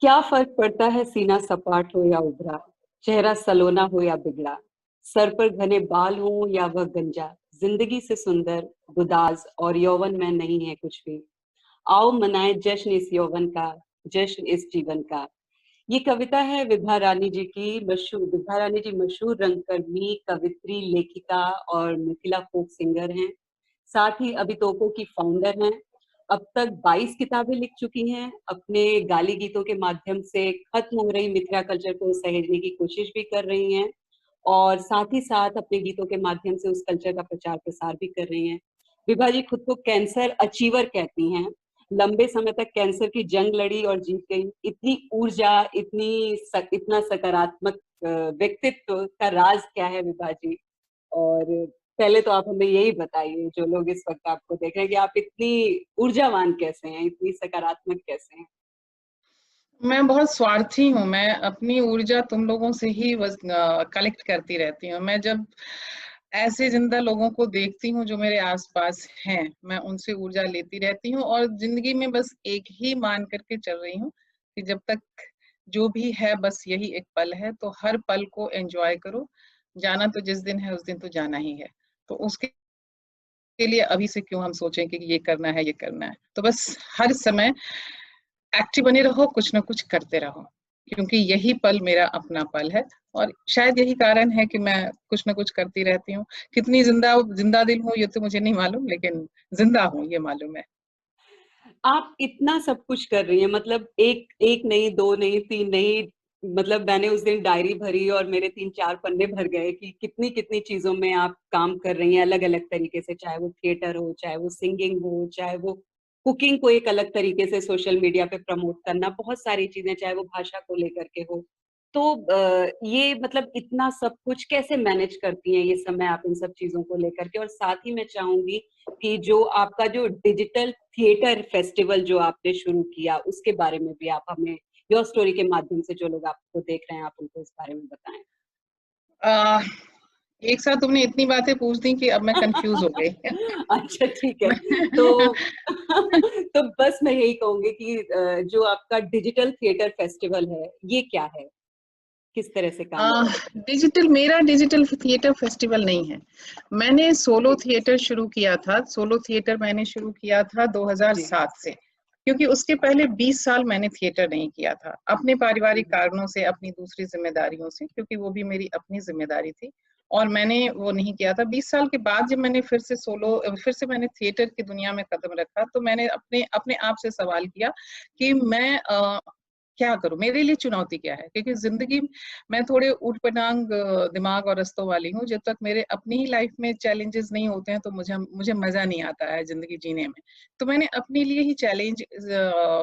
क्या फर्क पड़ता है सीना सपाट हो या उभरा, चेहरा सलोना हो या बिगड़ा, सर पर घने बाल हो या वह गंजा, जिंदगी से सुंदर गुदाज और यौवन में नहीं है कुछ भी। आओ मनाए जश्न इस यौवन का, जश्न इस जीवन का। ये कविता है विभा रानी जी की। मशहूर विभा रानी जी मशहूर रंगकर्मी, कवित्री, लेखिका और मिथिला फोक सिंगर हैं। साथ ही अभितोको की फाउंडर हैं। अब तक 22 किताबें लिख चुकी हैं। अपने गाली गीतों के माध्यम से खत्म हो रही मिथिला कल्चर को सहेजने की कोशिश भी कर रही हैं और साथ ही साथ अपने गीतों के माध्यम से उस कल्चर का प्रचार प्रसार भी कर रही हैं। विभा जी खुद को कैंसर अचीवर कहती हैं। लंबे समय तक कैंसर की जंग लड़ी और जीत गई। इतनी ऊर्जा, इतना सकारात्मक व्यक्तित्व का राज क्या है विभा जी? और पहले तो आप हमें यही बताइए, जो लोग इस वक्त आपको देख रहे हैं, कि आप इतनी ऊर्जावान कैसे हैं, इतनी सकारात्मक कैसे हैं? मैं बहुत स्वार्थी हूँ। मैं अपनी ऊर्जा तुम लोगों से ही कलेक्ट करती रहती हूँ। मैं जब ऐसे जिंदा लोगों को देखती हूँ जो मेरे आसपास हैं, मैं उनसे ऊर्जा लेती रहती हूँ और जिंदगी में बस एक ही मान करके चल रही हूँ कि जब तक जो भी है बस यही एक पल है, तो हर पल को एंजॉय करो। जाना तो जिस दिन है उस दिन तो जाना ही है, तो उसके लिए अभी से क्यों हम सोचें कि ये करना है ये करना है। तो बस हर समय एक्टिव बने रहो, कुछ ना कुछ करते रहो, क्योंकि यही पल मेरा अपना पल है। और शायद यही कारण है कि मैं कुछ ना कुछ करती रहती हूँ। कितनी जिंदा जिंदा दिल हूँ ये तो मुझे नहीं मालूम, लेकिन जिंदा हूँ ये मालूम है। आप इतना सब कुछ कर रही हैं, मतलब एक एक नहीं, दो नहीं, तीन नहीं। मतलब मैंने उस दिन डायरी भरी और मेरे 3-4 पन्ने भर गए कि कितनी कितनी चीजों में आप काम कर रही हैं अलग अलग तरीके से। चाहे वो थिएटर हो, चाहे वो सिंगिंग हो, चाहे वो कुकिंग को एक अलग तरीके से सोशल मीडिया पे प्रमोट करना, बहुत सारी चीजें, चाहे वो भाषा को लेकर के हो। तो ये मतलब इतना सब कुछ कैसे मैनेज करती हैं ये समय आप इन सब चीजों को लेकर के? और साथ ही मैं चाहूंगी कि जो आपका जो डिजिटल थिएटर फेस्टिवल जो आपने शुरू किया, उसके बारे में भी आप हमें योर स्टोरी के माध्यम से, जो लोग आपको देख रहे हैं, आप उनको इस बारे में बताएं। आ, एक साथ तुमने इतनी बातें पूछ दी कि अब मैं कंफ्यूज हो गई। अच्छा, ठीक है। तो तो बस मैं यही कहूंगी कि जो आपका डिजिटल थिएटर फेस्टिवल है, ये क्या है, किस तरह से काम करता मेरा डिजिटल थिएटर फेस्टिवल नहीं है। मैंने सोलो है? थिएटर शुरू किया था। सोलो थिएटर मैंने शुरू किया था जी। 2007 से, क्योंकि उसके पहले 20 साल मैंने थिएटर नहीं किया था, अपने पारिवारिक कारणों से, अपनी दूसरी जिम्मेदारियों से, क्योंकि वो भी मेरी अपनी जिम्मेदारी थी और मैंने वो नहीं किया था। 20 साल के बाद जब मैंने फिर से मैंने थिएटर की दुनिया में कदम रखा, तो मैंने अपने अपने आप से सवाल किया कि मैं क्या करूं, मेरे लिए चुनौती क्या है। क्योंकि जिंदगी, मैं थोड़े ऊट पटांग दिमाग और रस्तों वाली हूँ। जब तक मेरे अपनी ही लाइफ में चैलेंजेस नहीं होते हैं तो मुझे मुझे मजा नहीं आता है जिंदगी जीने में। तो मैंने अपने लिए ही चैलेंज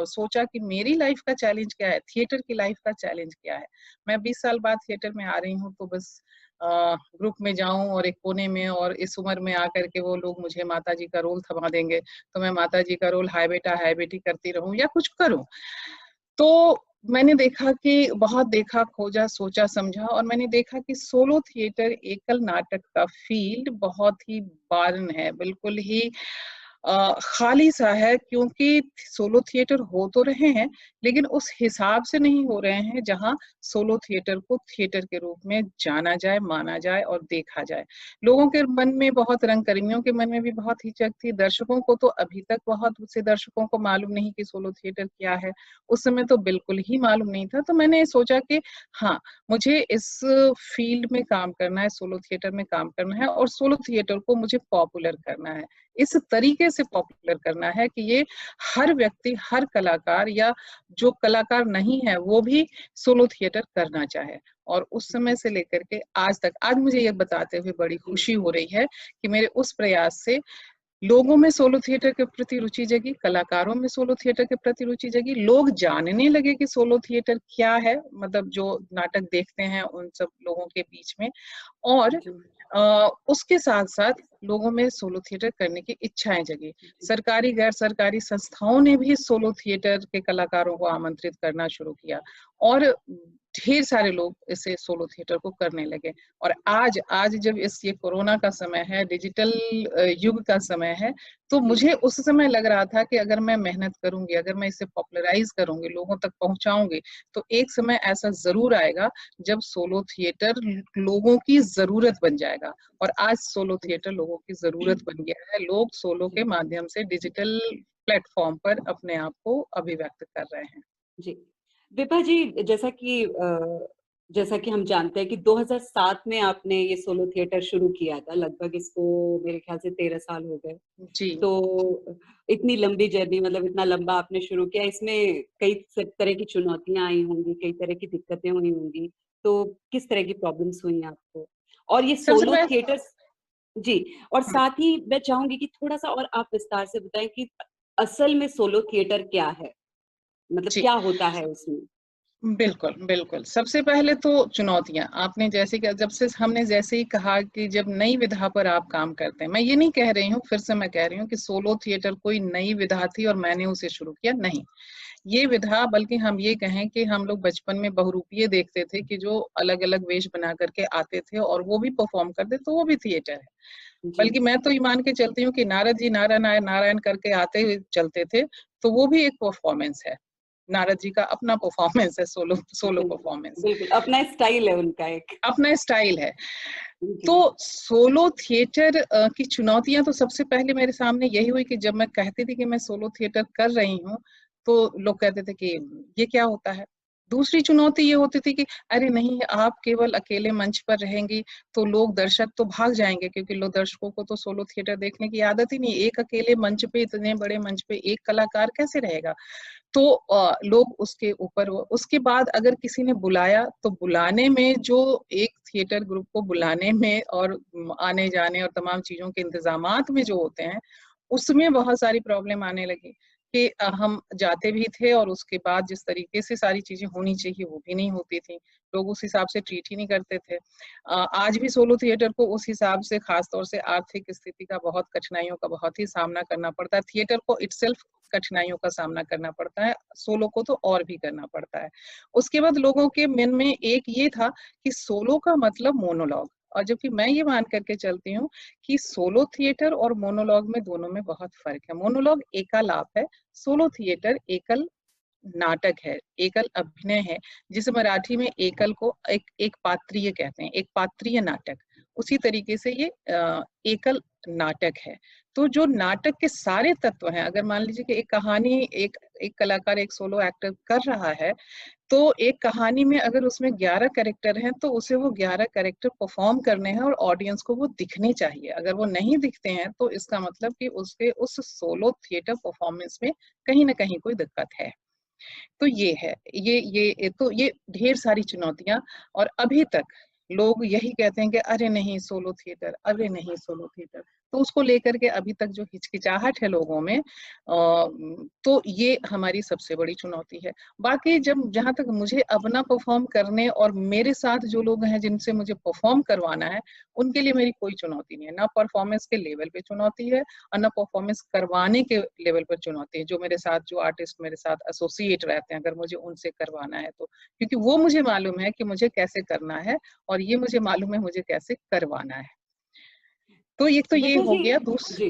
सोचा कि मेरी लाइफ का चैलेंज क्या है, थिएटर की लाइफ का चैलेंज क्या है। मैं 20 साल बाद थिएटर में आ रही हूँ, तो बस ग्रुप में जाऊं और एक कोने में, और इस उम्र में आकर के वो लोग मुझे माता जी का रोल थमा देंगे, तो मैं माता जी का रोल हाय बेटा हाय बेटी करती रहूं या कुछ करूं। तो मैंने देखा कि बहुत देखा, खोजा, सोचा, समझा, और मैंने देखा कि सोलो थिएटर, एकल नाटक का फील्ड बहुत ही बारन है, बिल्कुल ही खाली सा है। क्योंकि सोलो थिएटर हो तो रहे हैं, लेकिन उस हिसाब से नहीं हो रहे हैं जहां सोलो थिएटर को थिएटर के रूप में जाना जाए, माना जाए और देखा जाए। लोगों के मन में बहुत, रंगकर्मियों के मन में भी बहुत हिचक थी। दर्शकों को तो अभी तक बहुत से दर्शकों को मालूम नहीं कि सोलो थिएटर क्या है। उस समय तो बिल्कुल ही मालूम नहीं था। तो मैंने सोचा कि हाँ, मुझे इस फील्ड में काम करना है, सोलो थिएटर में काम करना है, और सोलो थिएटर को मुझे पॉपुलर करना है। इस तरीके से पॉपुलर करना है कि ये हर व्यक्ति, हर कलाकार, या जो कलाकार नहीं है वो भी सोलो थिएटर करना चाहे। और उस समय से लेकर के आज तक, आज मुझे ये बताते हुए बड़ी जी। खुशी हो रही है कि मेरे उस प्रयास से लोगों में सोलो थिएटर के प्रति रुचि जगी, कलाकारों में सोलो थिएटर के प्रति रुचि जगी, लोग जानने लगे कि सोलो थिएटर क्या है, मतलब जो नाटक देखते हैं उन सब लोगों के बीच में। और जी। उसके साथ साथ लोगों में सोलो थिएटर करने की इच्छाएं जगी। सरकारी गैर सरकारी संस्थाओं ने भी सोलो थिएटर के कलाकारों को आमंत्रित करना शुरू किया, और ढेर सारे लोग इसे सोलो थिएटर को करने लगे। और आज जब ये कोरोना का समय है, डिजिटल युग का समय है, तो मुझे उस समय लग रहा था कि अगर मैं मेहनत करूंगी, अगर मैं इसे पॉपुलराइज करूंगी, लोगों तक पहुंचाऊंगी, तो एक समय ऐसा जरूर आएगा जब सोलो थिएटर लोगों की जरूरत बन जाएगा। और आज सोलो थिएटर लोगों की जरूरत बन गया है। लोग सोलो के माध्यम से डिजिटल प्लेटफॉर्म पर अपने आप को अभिव्यक्त कर रहे हैं। जी विभा जी, जैसा कि हम जानते हैं कि 2007 में आपने ये सोलो थिएटर शुरू किया था, लगभग इसको मेरे ख्याल से 13 साल हो गए। जी। तो इतनी लंबी जर्नी, मतलब इतना लंबा आपने शुरू किया, इसमें कई तरह की चुनौतियां आई होंगी, कई तरह की दिक्कतें हुई होंगी, तो किस तरह की प्रॉब्लम्स हुई आपको? और ये सबसे सोलो पहले थिएटर जी, और साथ ही मैं चाहूंगी कि थोड़ा सा और आप विस्तार से बताएं कि असल में सोलो थिएटर क्या है, मतलब जी, क्या होता है उसमें? बिल्कुल, बिल्कुल। सबसे पहले तो चुनौतियाँ, आपने जैसे कि हमने जैसे ही कहा कि जब नई विधा पर आप काम करते हैं, मैं ये नहीं कह रही हूँ, फिर से मैं कह रही हूँ कि सोलो थिएटर कोई नई विधा थी और मैंने उसे शुरू किया, नहीं। ये विधा, बल्कि हम ये कहें कि हम लोग बचपन में बहुरूपिये देखते थे कि जो अलग-अलग वेश बना करके आते थे और वो भी परफ़ॉर्म करते, तो वो भी थिएटर है। जी, बल्कि मैं तो ये मान के चलती हूँ कि नारद जी नारायण नारायण करके आते हुए चलते थे, तो वो भी एक परफ़ॉर्मेंस है। नारद जी का अपना परफॉर्मेंस है, सोलो सोलो बिल्कुल, परफॉर्मेंस, बिल्कुल, अपना स्टाइल है उनका एक। अपना स्टाइल है। जी, तो सोलो थिएटर की चुनौतियां तो सबसे पहले मेरे सामने यही हुई कि जब मैं कहती थी कि मैं सोलो थिएटर कर रही हूँ, तो लोग कहते थे कि ये क्या होता है। दूसरी चुनौती ये होती थी कि अरे नहीं, आप केवल अकेले मंच पर रहेंगी तो लोग, दर्शक तो भाग जाएंगे, क्योंकि लोग, दर्शकों को तो सोलो थिएटर देखने की आदत ही नहीं। एक अकेले मंच पे, इतने बड़े मंच पे एक कलाकार कैसे रहेगा। तो लोग उसके ऊपर, उसके बाद अगर किसी ने बुलाया तो बुलाने में, जो एक थिएटर ग्रुप को बुलाने में और आने जाने और तमाम चीजों के इंतजामात में जो होते हैं, उसमें बहुत सारी प्रॉब्लम आने लगी कि हम जाते भी थे और उसके बाद जिस तरीके से सारी चीजें होनी चाहिए वो भी नहीं होती थी। लोग उस हिसाब से ट्रीट ही नहीं करते थे। आज भी सोलो थिएटर को उस हिसाब से, खास तौर से आर्थिक स्थिति का, बहुत कठिनाइयों का बहुत ही सामना करना पड़ता है। थिएटर को इटसेल्फ कठिनाइयों का सामना करना पड़ता है, सोलो को तो और भी करना पड़ता है। उसके बाद लोगों के मन में एक ये था कि सोलो का मतलब मोनोलॉग, और जबकि मैं ये मान करके चलती हूँ कि सोलो थिएटर और मोनोलॉग में, दोनों में बहुत फर्क है। मोनोलॉग एकालाप है, सोलो थिएटर एकल नाटक है, एकल अभिनय है, जिसे मराठी में एकल को एक पात्रीय कहते हैं, एक पात्रीय नाटक। उसी तरीके से ये एकल नाटक है। तो जो नाटक के सारे तत्व हैं, अगर मान लीजिए कि एक कहानी, एक एक कलाकार, एक सोलो एक्टर कर रहा है, तो एक कहानी में अगर उसमें 11 कैरेक्टर हैं, तो उसे वो 11 कैरेक्टर परफॉर्म करने हैं और ऑडियंस को वो दिखने चाहिए। अगर वो नहीं दिखते हैं तो इसका मतलब कि उसके उस सोलो थिएटर परफॉर्मेंस में कहीं ना कहीं कोई दिक्कत है। तो ये है, ये ढेर सारी चुनौतियां। और अभी तक लोग यही कहते हैं कि अरे नहीं सोलो थिएटर, अरे नहीं सोलो थिएटर। तो उसको लेकर के अभी तक जो हिचकिचाहट है लोगों में, तो ये हमारी सबसे बड़ी चुनौती है। बाकी जब, जहां तक मुझे अपना परफॉर्म करने और मेरे साथ जो लोग हैं जिनसे मुझे परफॉर्म करवाना है, उनके लिए मेरी कोई चुनौती नहीं है। ना परफॉर्मेंस के लेवल पे चुनौती है और ना परफॉर्मेंस करवाने के लेवल पर चुनौती है। जो मेरे साथ, जो आर्टिस्ट मेरे साथ एसोसिएट रहते हैं, अगर मुझे उनसे करवाना है तो, क्योंकि वो मुझे मालूम है कि मुझे कैसे करना है और ये मुझे मालूम है मुझे कैसे करवाना है। तो ये विभा हो जी। गया जी,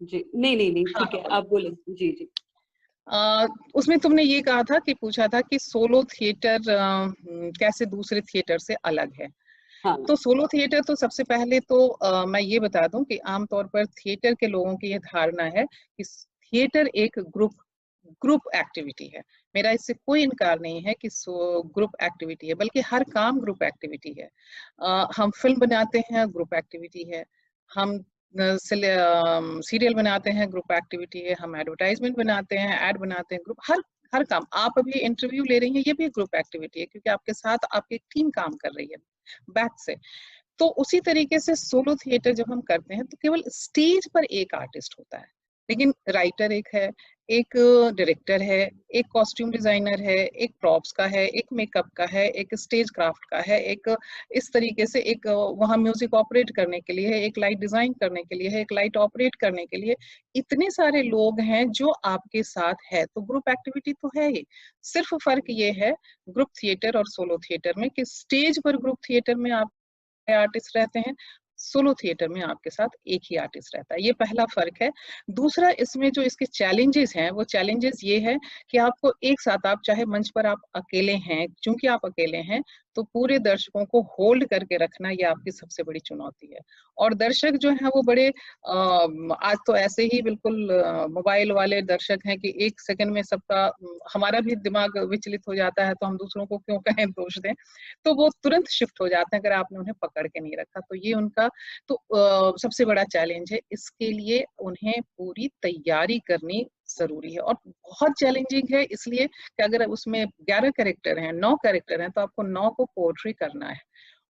जी, नहीं, नहीं, नहीं, हाँ ठीक हाँ, है, बोलिए। आप बोले। जी, जी, उसमें तुमने ये कहा था कि, पूछा था कि सोलो थिएटर कैसे दूसरे थिएटर से अलग है। हाँ, तो सोलो थिएटर तो सबसे पहले तो मैं ये बता दूं कि आमतौर पर थिएटर के लोगों की ये धारणा है कि थिएटर एक ग्रुप ग्रुप एक्टिविटी है। मेरा इससे कोई इनकार नहीं है कि ग्रुप एक्टिविटी है, बल्कि हर काम ग्रुप एक्टिविटी है। हम फिल्म बनाते हैं, ग्रुप एक्टिविटी है। हम सीरियल बनाते हैं, ग्रुप एक्टिविटी है। हम एडवर्टाइजमेंट बनाते हैं, एड बनाते हैं, ग्रुप, हर हर काम। आप अभी इंटरव्यू ले रही हैं, ये भी ग्रुप एक्टिविटी है, क्योंकि आपके साथ आपकी टीम काम कर रही है बैक से। तो उसी तरीके से सोलो थिएटर जब हम करते हैं तो केवल स्टेज पर एक आर्टिस्ट होता है, लेकिन राइटर एक है, एक डायरेक्टर है, एक कॉस्ट्यूम डिजाइनर है, एक प्रॉप्स का है, एक मेकअप का है, एक स्टेज क्राफ्ट का है, एक इस तरीके से एक वहाँ म्यूजिक ऑपरेट करने के लिए है, एक लाइट डिजाइन करने के लिए है, एक लाइट ऑपरेट करने के लिए। इतने सारे लोग हैं जो आपके साथ है, तो ग्रुप एक्टिविटी तो है ही। सिर्फ फर्क ये है ग्रुप थिएटर और सोलो थिएटर में कि स्टेज पर ग्रुप थिएटर में आप आर्टिस्ट रहते हैं, सोलो थिएटर में आपके साथ एक ही आर्टिस्ट रहता है। ये पहला फर्क है। दूसरा, इसमें जो इसके चैलेंजेस हैं, वो चैलेंजेस ये है कि आपको एक साथ, आप चाहे मंच पर आप अकेले हैं, क्योंकि आप अकेले हैं तो पूरे दर्शकों को होल्ड करके रखना ये आपकी सबसे बड़ी चुनौती है। और दर्शक जो है वो बड़े आज तो ऐसे ही बिल्कुल मोबाइल वाले दर्शक हैं कि एक सेकंड में सबका, हमारा भी दिमाग विचलित हो जाता है, तो हम दूसरों को क्यों कहें दोष दें, तो वो तुरंत शिफ्ट हो जाते हैं अगर आपने उन्हें पकड़ के नहीं रखा। तो ये उनका तो सबसे बड़ा चैलेंज है। इसके लिए उन्हें पूरी तैयारी करनी जरूरी है और बहुत चैलेंजिंग है, इसलिए कि अगर उसमें 11 कैरेक्टर हैं, 9 कैरेक्टर हैं, तो आपको 9 को पोर्ट्री करना है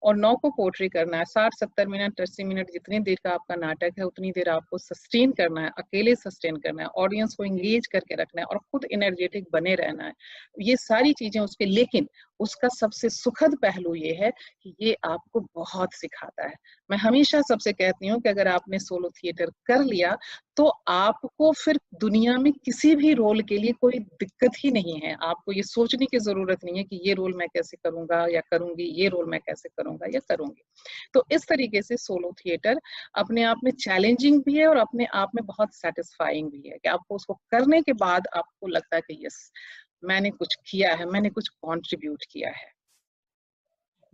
और 9 को पोर्ट्री करना है। 60-70 मिनट, 80 मिनट, जितनी देर का आपका नाटक है उतनी देर आपको सस्टेन करना है, अकेले सस्टेन करना है, ऑडियंस को एंगेज करके रखना है और खुद एनर्जेटिक बने रहना है। ये सारी चीजें उसके, लेकिन उसका सबसे सुखद पहलू ये है कि ये आपको बहुत सिखाता है। मैं हमेशा सबसे कहती हूँ कि अगर आपने सोलो थिएटर कर लिया तो आपको फिर दुनिया में किसी भी रोल के लिए कोई दिक्कत ही नहीं है। आपको ये सोचने की जरूरत नहीं है कि ये रोल मैं कैसे करूंगा या करूंगी, ये रोल मैं कैसे करूंगा या करूंगी। तो इस तरीके से सोलो थिएटर अपने आप में चैलेंजिंग भी है और अपने आप में बहुत सेटिस्फाइंग भी है कि आपको उसको करने के बाद आपको लगता है कि यस, मैंने कुछ किया है, मैंने कुछ कंट्रीब्यूट किया है।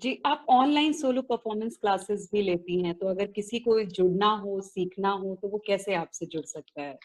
जी, आप ऑनलाइन सोलो परफॉर्मेंस क्लासेस भी लेती हैं, तो अगर किसी को जुड़ना हो, सीखना हो, तो वो कैसे आपसे जुड़ सकता है?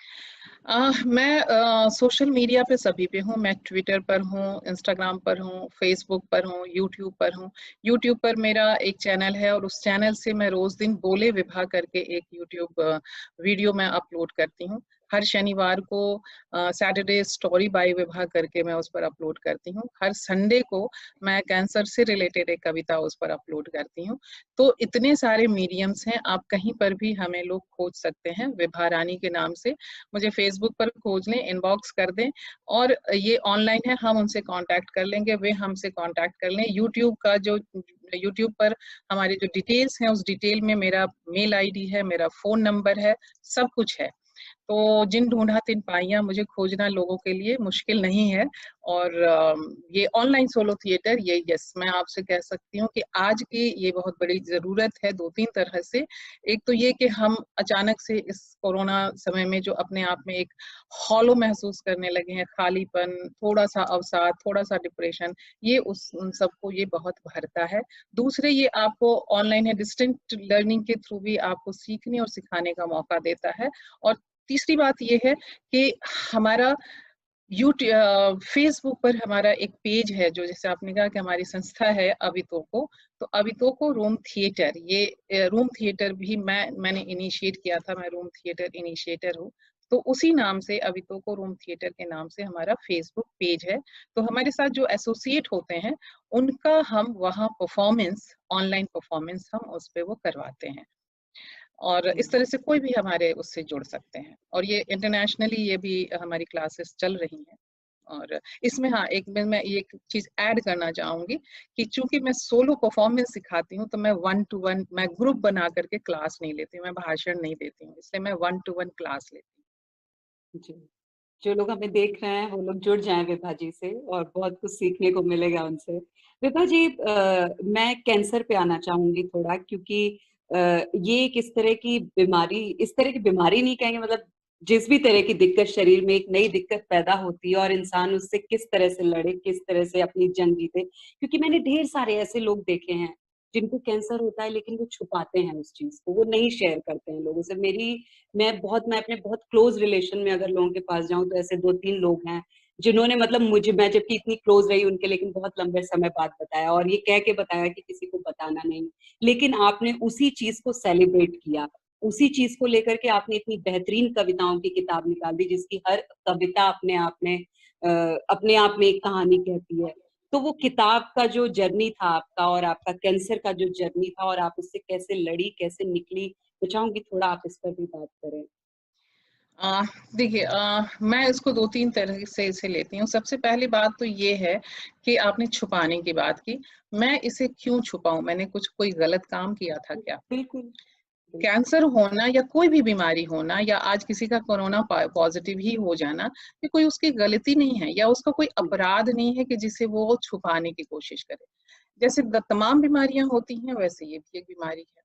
मैं सोशल मीडिया पे सभी पे हूँ। मैं ट्विटर पर हूँ, इंस्टाग्राम पर हूँ, फेसबुक पर हूँ, यूट्यूब पर हूँ। यूट्यूब पर मेरा एक चैनल है और उस चैनल से मैं रोज दिन बोले विभा करके एक यूट्यूब वीडियो मैं अपलोड करती हूँ। हर शनिवार को सैटरडे स्टोरी बाय विभा करके मैं उस पर अपलोड करती हूँ। हर संडे को मैं कैंसर से रिलेटेड एक कविता उस पर अपलोड करती हूँ। तो इतने सारे मीडियम्स हैं, आप कहीं पर भी हमें लोग खोज सकते हैं विभा रानी के नाम से। मुझे फेसबुक पर खोज लें, इनबॉक्स कर दें और ये ऑनलाइन है, हम उनसे कांटेक्ट कर लेंगे, वे हमसे कांटेक्ट कर लें। यूट्यूब पर हमारी जो डिटेल्स हैं उस डिटेल में मेरा मेल आईडी है, मेरा फोन नंबर है, सब कुछ है। तो जिन ढूंढा तिन पाइयां, मुझे खोजना लोगों के लिए मुश्किल नहीं है। और ये ऑनलाइन सोलो थिएटर, ये यस, मैं आपसे कह सकती हूँ कि आज की ये बहुत बड़ी जरूरत है 2-3 तरह से। एक तो ये कि हम अचानक से इस कोरोना समय में जो अपने आप में एक हॉलो महसूस करने लगे हैं, खालीपन, थोड़ा सा अवसाद, थोड़ा सा डिप्रेशन, ये उन सबको ये बहुत भरता है। दूसरे, ये आपको ऑनलाइन है, डिस्टेंट लर्निंग के थ्रू भी आपको सीखने और सिखाने का मौका देता है। और तीसरी बात ये है कि हमारा फेसबुक पर हमारा एक पेज है, जो जैसे आपने कहा कि हमारी संस्था है अवितोको, तो अवितोको रूम थिएटर, ये रूम थिएटर भी मैंने इनिशिएट किया था, मैं रूम थिएटर इनिशिएटर हूँ। तो उसी नाम से, अवितोको रूम थिएटर के नाम से हमारा फेसबुक पेज है। तो हमारे साथ जो एसोसिएट होते हैं उनका हम वहाँ परफॉर्मेंस, ऑनलाइन परफॉर्मेंस हम उस पे वो करवाते हैं। और इस तरह से कोई भी हमारे उससे जुड़ सकते हैं और ये इंटरनेशनली ये भी हमारी क्लासेस चल रही हैं। और इसमें हाँ, मैं एक चीज ऐड करना चाहूंगी कि चूंकि मैं सोलो परफॉर्मेंस सिखाती हूँ, तो मैं 1-to-1, मैं ग्रुप बना करके क्लास नहीं लेती हूँ, मैं भाषण नहीं देती हूँ, इसलिए मैं 1-to-1 क्लास लेती जी, जो लोग हमें देख रहे हैं, वो लोग जुड़ जाएँ विभा जी से और बहुत कुछ सीखने को मिलेगा उनसे। विभा जी, मैं कैंसर पे आना चाहूँगी थोड़ा, क्योंकि ये एक इस तरह की बीमारी नहीं कहेंगे, मतलब जिस भी तरह की दिक्कत शरीर में एक नई दिक्कत पैदा होती है और इंसान उससे किस तरह से लड़े, किस तरह से अपनी जंग जीते। क्योंकि मैंने ढेर सारे ऐसे लोग देखे हैं, जिनको कैंसर होता है लेकिन वो छुपाते हैं उस चीज़ को, वो नहीं शेयर करते हैं लोगों से। मैं अपने बहुत क्लोज रिलेशन में अगर लोगों के पास जाऊं, तो ऐसे 2-3 लोग हैं जिन्होंने, मतलब मुझे, मैं जबकि इतनी क्लोज रही उनके, लेकिन बहुत लंबे समय बाद बताया और ये कह के बताया कि किसी को बताना नहीं। लेकिन आपने उसी चीज को सेलिब्रेट किया, उसी चीज को लेकर के आपने इतनी बेहतरीन कविताओं की किताब निकाल दी, जिसकी हर कविता अपने आप में एक कहानी कहती है। तो वो किताब का जो जर्नी था आपका, और आपका कैंसर का जो जर्नी था, और आप उससे कैसे लड़ी, कैसे निकली, मैं चाहूंगी थोड़ा आप इस पर भी बात करें। देखिए, मैं इसको 2-3 तरह से इसे लेती हूँ। सबसे पहली बात तो ये है कि आपने छुपाने की बात की। मैं इसे क्यों छुपाऊँ? मैंने कुछ कोई गलत काम किया था क्या? बिल्कुल, बिल्कुल। कैंसर होना या कोई भी बीमारी होना या आज किसी का कोरोना पॉजिटिव ही हो जाना, ये कोई उसकी गलती नहीं है या उसका कोई जी, अपराध नहीं है कि जिसे वो छुपाने की कोशिश करे। जैसे तमाम बीमारियां होती हैं, वैसे ये भी एक बीमारी है।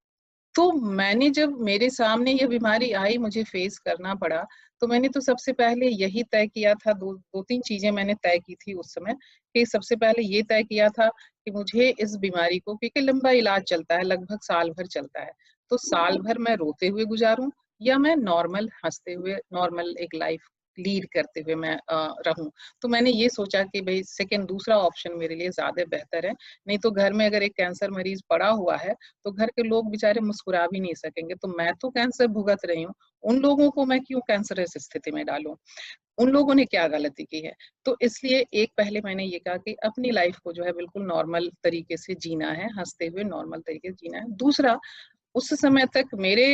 तो मैंने जब मेरे सामने ये बीमारी आई, मुझे फेस करना पड़ा, तो मैंने तो सबसे पहले यही तय किया था, 2-3 चीज़ें मैंने तय की थी उस समय, कि सबसे पहले ये तय किया था कि मुझे इस बीमारी को, क्योंकि लंबा इलाज चलता है, लगभग साल भर चलता है, तो साल भर मैं रोते हुए गुज़ारूँ या मैं नॉर्मल हँसते हुए, नॉर्मल एक लाइफ़ लीड करते हुए मैं रहूँ। तो मैंने ये सोचा कि भई दूसरा ऑप्शन मेरे लिए ज़्यादा बेहतर है, नहीं तो घर में अगर एक कैंसर मरीज़ पड़ा हुआ है, तो घर के लोग बेचारे मुस्कुरा भी नहीं सकेंगे। तो मैं तो कैंसर भुगत रही हूँ, उन लोगों को मैं क्यों कैंसरस स्थिति में डालूँ? उन लोगों ने क्या गलती की है? तो इसलिए एक पहले मैंने ये कहा कि अपनी लाइफ़ को जो है बिल्कुल नॉर्मल तरीके से जीना है, हँसते हुए नॉर्मल तरीके से जीना है। दूसरा, उस समय तक मेरी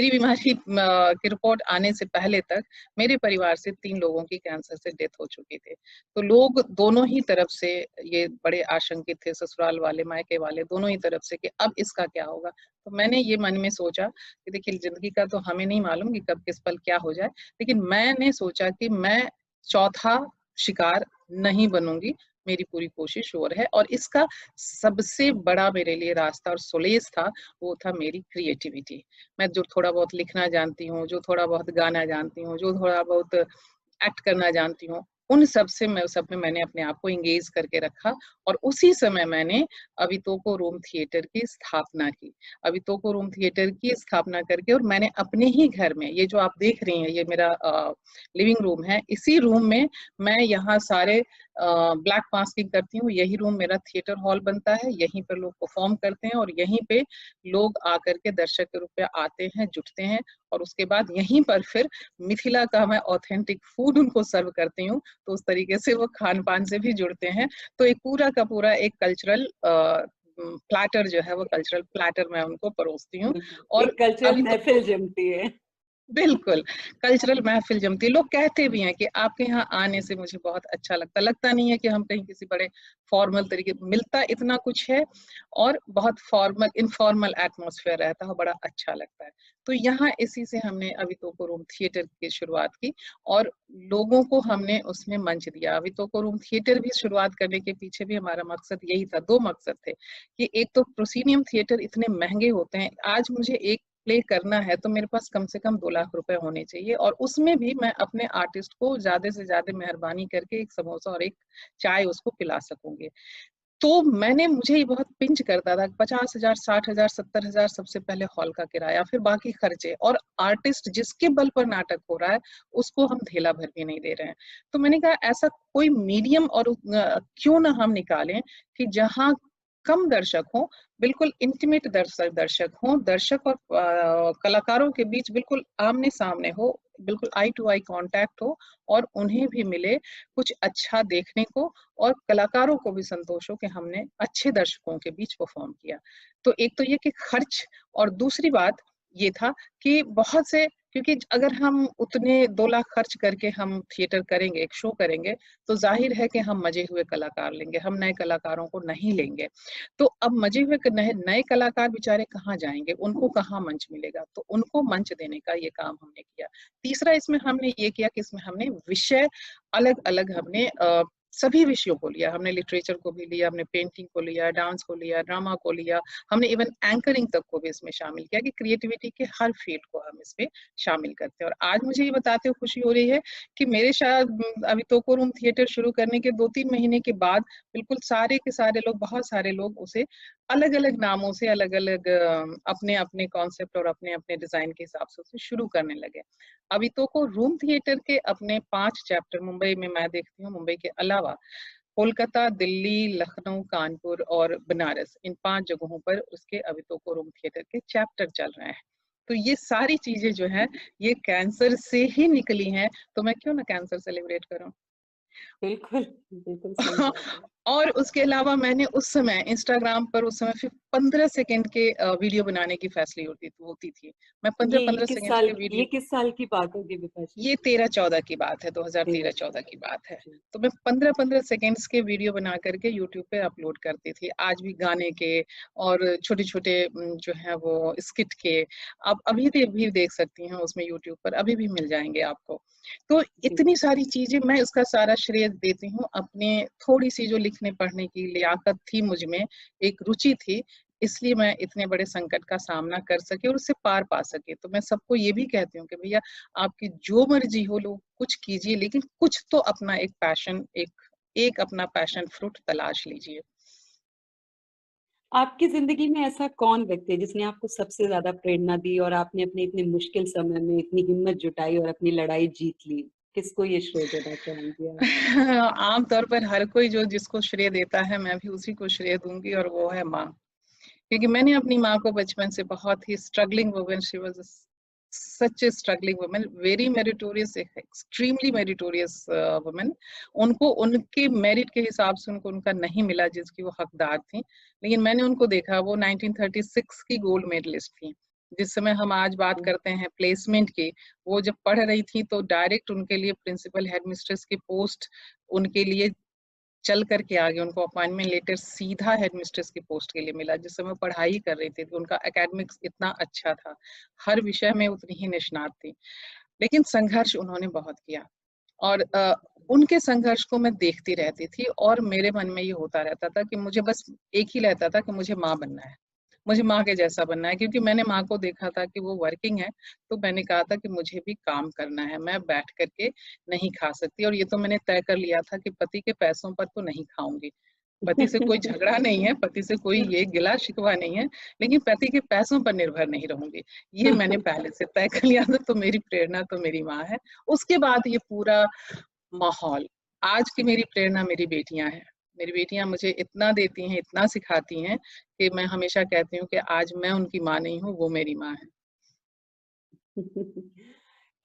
बीमारी की रिपोर्ट आने से पहले तक मेरे परिवार से 3 लोगों की कैंसर से डेथ हो चुकी थी। तो लोग दोनों ही तरफ से ये बड़े आशंकित थे, ससुराल वाले, मायके वाले, दोनों ही तरफ से कि अब इसका क्या होगा? तो मैंने ये मन में सोचा कि देखिए, ज़िंदगी का तो हमें नहीं मालूम कि कब किस पल क्या हो जाए, लेकिन मैंने सोचा कि मैं चौथा शिकार नहीं बनूँगी, मेरी पूरी कोशिश और है, और इसका सबसे बड़ा मेरे लिए रास्ता और सोलेस था, वो था मेरी क्रिएटिविटी। मैं जो थोड़ा बहुत लिखना जानती हूँ, जो थोड़ा बहुत गाना जानती हूँ, जो थोड़ा बहुत एक्ट करना जानती हूँ, उन सब में मैंने अपने आप को एंगेज करके रखा, और उसी समय मैंने अवितोको रूम थिएटर की स्थापना की। अवितोको रूम थिएटर की स्थापना करके, और मैंने अपने ही घर में, ये जो आप देख रही हैं, ये मेरा लिविंग रूम है, इसी रूम में मैं यहाँ सारे ब्लैक मास्किंग करती हूँ, यही रूम मेरा थिएटर हॉल बनता है, यहीं पर लोग परफॉर्म करते हैं, और यहीं पे लोग आकर के दर्शक के रूप में आते हैं, जुटते हैं, और उसके बाद यहीं पर फिर मिथिला का मैं ऑथेंटिक फूड उनको सर्व करती हूँ, तो उस तरीके से वो खान-पान से भी जुड़ते हैं। तो एक पूरा का पूरा एक कल्चरल प्लैटर जो है, वो कल्चरल प्लैटर मैं उनको परोसती हूँ, बिल्कुल। और एक कल्चरल अभी तो महफ़िल जमती है। बिल्कुल, कल्चरल महफ़िल जमती है। लोग कहते भी हैं कि आपके यहाँ आने से मुझे बहुत अच्छा लगता है। लगता नहीं है कि हम कहीं किसी बड़े फ़ॉर्मल तरीके, मिलता इतना कुछ है, और बहुत फ़ॉर्मल इनफ़ॉर्मल एटमॉस्फ़ियर रहता है, बड़ा अच्छा लगता है। तो यहाँ इसी से हमने अवितोको रूम थिएटर की शुरुआत की, और लोगों को हमने उसमें मंच दिया। अवितोको रूम थिएटर भी शुरुआत करने के पीछे भी हमारा मकसद यही था, 2 मकसद थे, कि एक तो प्रोसिनियम थिएटर इतने महँगे होते हैं। आज मुझे एक प्ले करना है तो मेरे पास कम से कम 2 लाख रुपए होने चाहिए, और उसमें भी मैं अपने आर्टिस्ट को ज़्यादा से ज़्यादा मेहरबानी करके एक समोसा और एक चाय उसको पिला सकूँगी। तो मुझे ये बहुत पिंच करता था, 50,000, 60,000, 70,000 सबसे पहले हॉल का किराया, फिर बाकी खर्चे, और आर्टिस्ट जिसके बल पर नाटक हो रहा है, उसको हम धेला भर भी नहीं दे रहे हैं। तो मैंने कहा, ऐसा कोई मीडियम और क्यों ना हम निकालें कि जहाँ कम दर्शक हों, बिल्कुल इंटीमेट दर्शक हों, दर्शक और कलाकारों के बीच बिल्कुल आमने-सामने हो, बिल्कुल आई टू आई कॉन्टैक्ट हो, और उन्हें भी मिले कुछ अच्छा देखने को, और कलाकारों को भी संतोष हो कि हमने अच्छे दर्शकों के बीच परफॉर्म किया। तो एक तो ये कि खर्च, और दूसरी बात ये था कि बहुत से, क्योंकि अगर हम उतने 2 लाख खर्च करके हम थिएटर करेंगे, एक शो करेंगे, तो ज़ाहिर है कि हम मजे हुए कलाकार लेंगे, हम नए कलाकारों को नहीं लेंगे। तो अब मजे हुए नए नए कलाकार बेचारे कहाँ जाएँगे? उनको कहाँ मंच मिलेगा? तो उनको मंच देने का ये काम हमने किया। तीसरा, इसमें हमने ये किया कि इसमें हमने विषय अलग-अलग हमने सभी विषयों को लिया। हमने लिटरेचर को भी लिया, हमने पेंटिंग को लिया, डांस को लिया, ड्रामा को लिया, हमने इवन एंकरिंग तक को भी इसमें शामिल किया, कि क्रिएटिविटी के हर फील्ड को हम इसमें शामिल करते हैं। और आज मुझे ये बताते हुए खुशी हो रही है कि मेरे शायद अवितोको रूम थिएटर शुरू करने के 2-3 महीने के बाद बिल्कुल सारे के सारे लोग, बहुत सारे लोग उसे अलग-अलग नामों से, अलग-अलग अपने-अपने कॉन्सेप्ट और अपने-अपने डिज़ाइन के हिसाब से उसे शुरू करने लगे। अवितोको रूम थिएटर के अपने 5 चैप्टर मुंबई में मैं देखती हूँ, मुंबई के अलावा कोलकाता, दिल्ली, लखनऊ, कानपुर और बनारस, इन 5 जगहों पर उसके अवितोको रूम थिएटर के चैप्टर चल रहे हैं। तो ये सारी चीज़ें जो हैं, ये कैंसर से ही निकली हैं, तो मैं क्यों ना कैंसर सेलिब्रेट करूँ? बिल्कुल, बिल्कुल सही बात है। और उसके अलावा मैंने उस समय इंस्टाग्राम पर उस समय फिर 15 सेकंड के वीडियो बनाने की फैसिलिटी होती थी। मैं ये 15-15 सेकंड के ये वीडियो, किस साल की बात होगी विपाशा? ये 13-14 की बात है, तेरह 2013-14 चौदह की बात है। जी। तो मैं 15-15 सेकंड्स के वीडियो बना करके यूट्यूब पे अपलोड करती थी। आज भी गाने के और छोटे-छोटे जो है वो स्किट के, आप अभी भी देख सकती हैं उसमें यूट्यूब पर, अभी भी मिल जाएँगे आपको। तो जी। इतनी सारी चीज़ें, मैं इसका सारा श्रेय देती हूँ अपने थोड़ी-सी जो लिखने-पढ़ने की लियाकत थी मुझ में, एक रुचि थी, इसलिए मैं इतने बड़े संकट का सामना कर सकी और उससे पार पा सकी। तो मैं सबको ये भी कहती हूँ कि भैया, आपकी जो मर्जी हो, लोग कुछ कीजिए, लेकिन कुछ तो अपना एक पैशन, एक अपना पैशन फ्रूट तलाश लीजिए। आपकी जिंदगी में ऐसा कौन व्यक्ति है जिसने आपको सबसे ज्यादा प्रेरणा दी और आपने अपने इतने मुश्किल समय में इतनी हिम्मत जुटाई और अपनी लड़ाई जीत ली? किसको ये श्रेय देना चाहेंगे आप? आम तौर पर हर कोई जो जिसको श्रेय देता है, मैं भी उसी को श्रेय दूँगी, और वो है माँ। क्योंकि मैंने अपनी माँ को बचपन से बहुत ही struggling woman, she was such a struggling woman, very meritorious, extremely meritorious woman. उनको उनके मेरिट के हिसाब से उनको उनका नहीं मिला जिसकी वो हकदार थी। लेकिन मैंने उनको देखा, वो 1936 की गोल्ड मेडलिस्ट थी। जिस समय हम आज बात करते हैं प्लेसमेंट की, वो जब पढ़ रही थी तो डायरेक्ट उनके लिए प्रिंसिपल हेडमिस्ट्रेस की पोस्ट उनके लिए चल कर के आ गए, उनको अपॉइंटमेंट लेटर सीधा हेडमिस्ट्रेस की पोस्ट के लिए मिला। जिस समय पढ़ाई कर रही थी, तो उनका एकेडमिक्स इतना अच्छा था, हर विषय में उतनी ही निष्णात थी। लेकिन संघर्ष उन्होंने बहुत किया, और उनके संघर्ष को मैं देखती रहती थी, और मेरे मन में ये होता रहता था कि मुझे बस एक ही रहता था कि मुझे माँ बनना है। मुझे माँ के जैसा बनना है, क्योंकि मैंने माँ को देखा था कि वो वर्किंग है, तो मैंने कहा था कि मुझे भी काम करना है, मैं बैठ कर के नहीं खा सकती, और ये तो मैंने तय कर लिया था कि पति के पैसों पर तो नहीं खाऊँगी। पति से कोई झगड़ा नहीं है, पति से कोई ये गिला-शिकवा नहीं है, लेकिन पति के पैसों पर निर्भर नहीं रहूँगी। ये मैंने पहले से तय कर लिया था, तो मेरी प्रेरणा तो मेरी माँ है। उसके बाद ये पूरा माहौल। आज की मेरी प्रेरणा मेरी बेटियाँ हैं। मेरी बेटियाँ मुझे इतना देती हैं, इतना सिखाती हैं कि मैं हमेशा कहती हूँ कि आज मैं उनकी माँ नहीं हूँ, वो मेरी माँ है।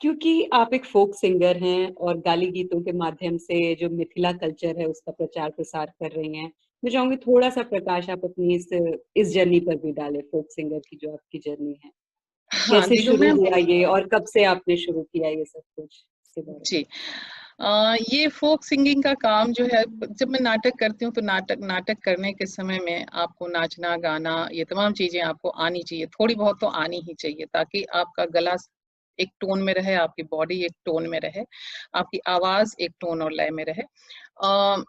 क्योंकि आप एक फ़ोक सिंगर हैं और गाली गीतों के माध्यम से जो मिथिला कल्चर है उसका प्रचार-प्रसार कर रही हैं। मैं चाहूँगी थोड़ा-सा प्रकाश आप अपनी इस जर्नी पर भी डालें, फ़ोक सिंगर की जो आपकी जर्नी है। हाँ, कैसे देखो शुरू मैं हुआ ये और कब से आपने शुरू किया ये सब कुछ? इसके बारे में। जी। ये फ़ोक सिंगिंग का काम जो है, जब मैं नाटक करती हूँ, तो नाटक करने के समय में आपको नाचना, गाना, ये तमाम चीज़ें आपको आनी चाहिए, थोड़ी बहुत तो आनी ही चाहिए, ताकि आपका गला एक टोन में रहे, आपकी बॉडी एक टोन में रहे, आपकी आवाज़ एक टोन और लय में रहे। अ,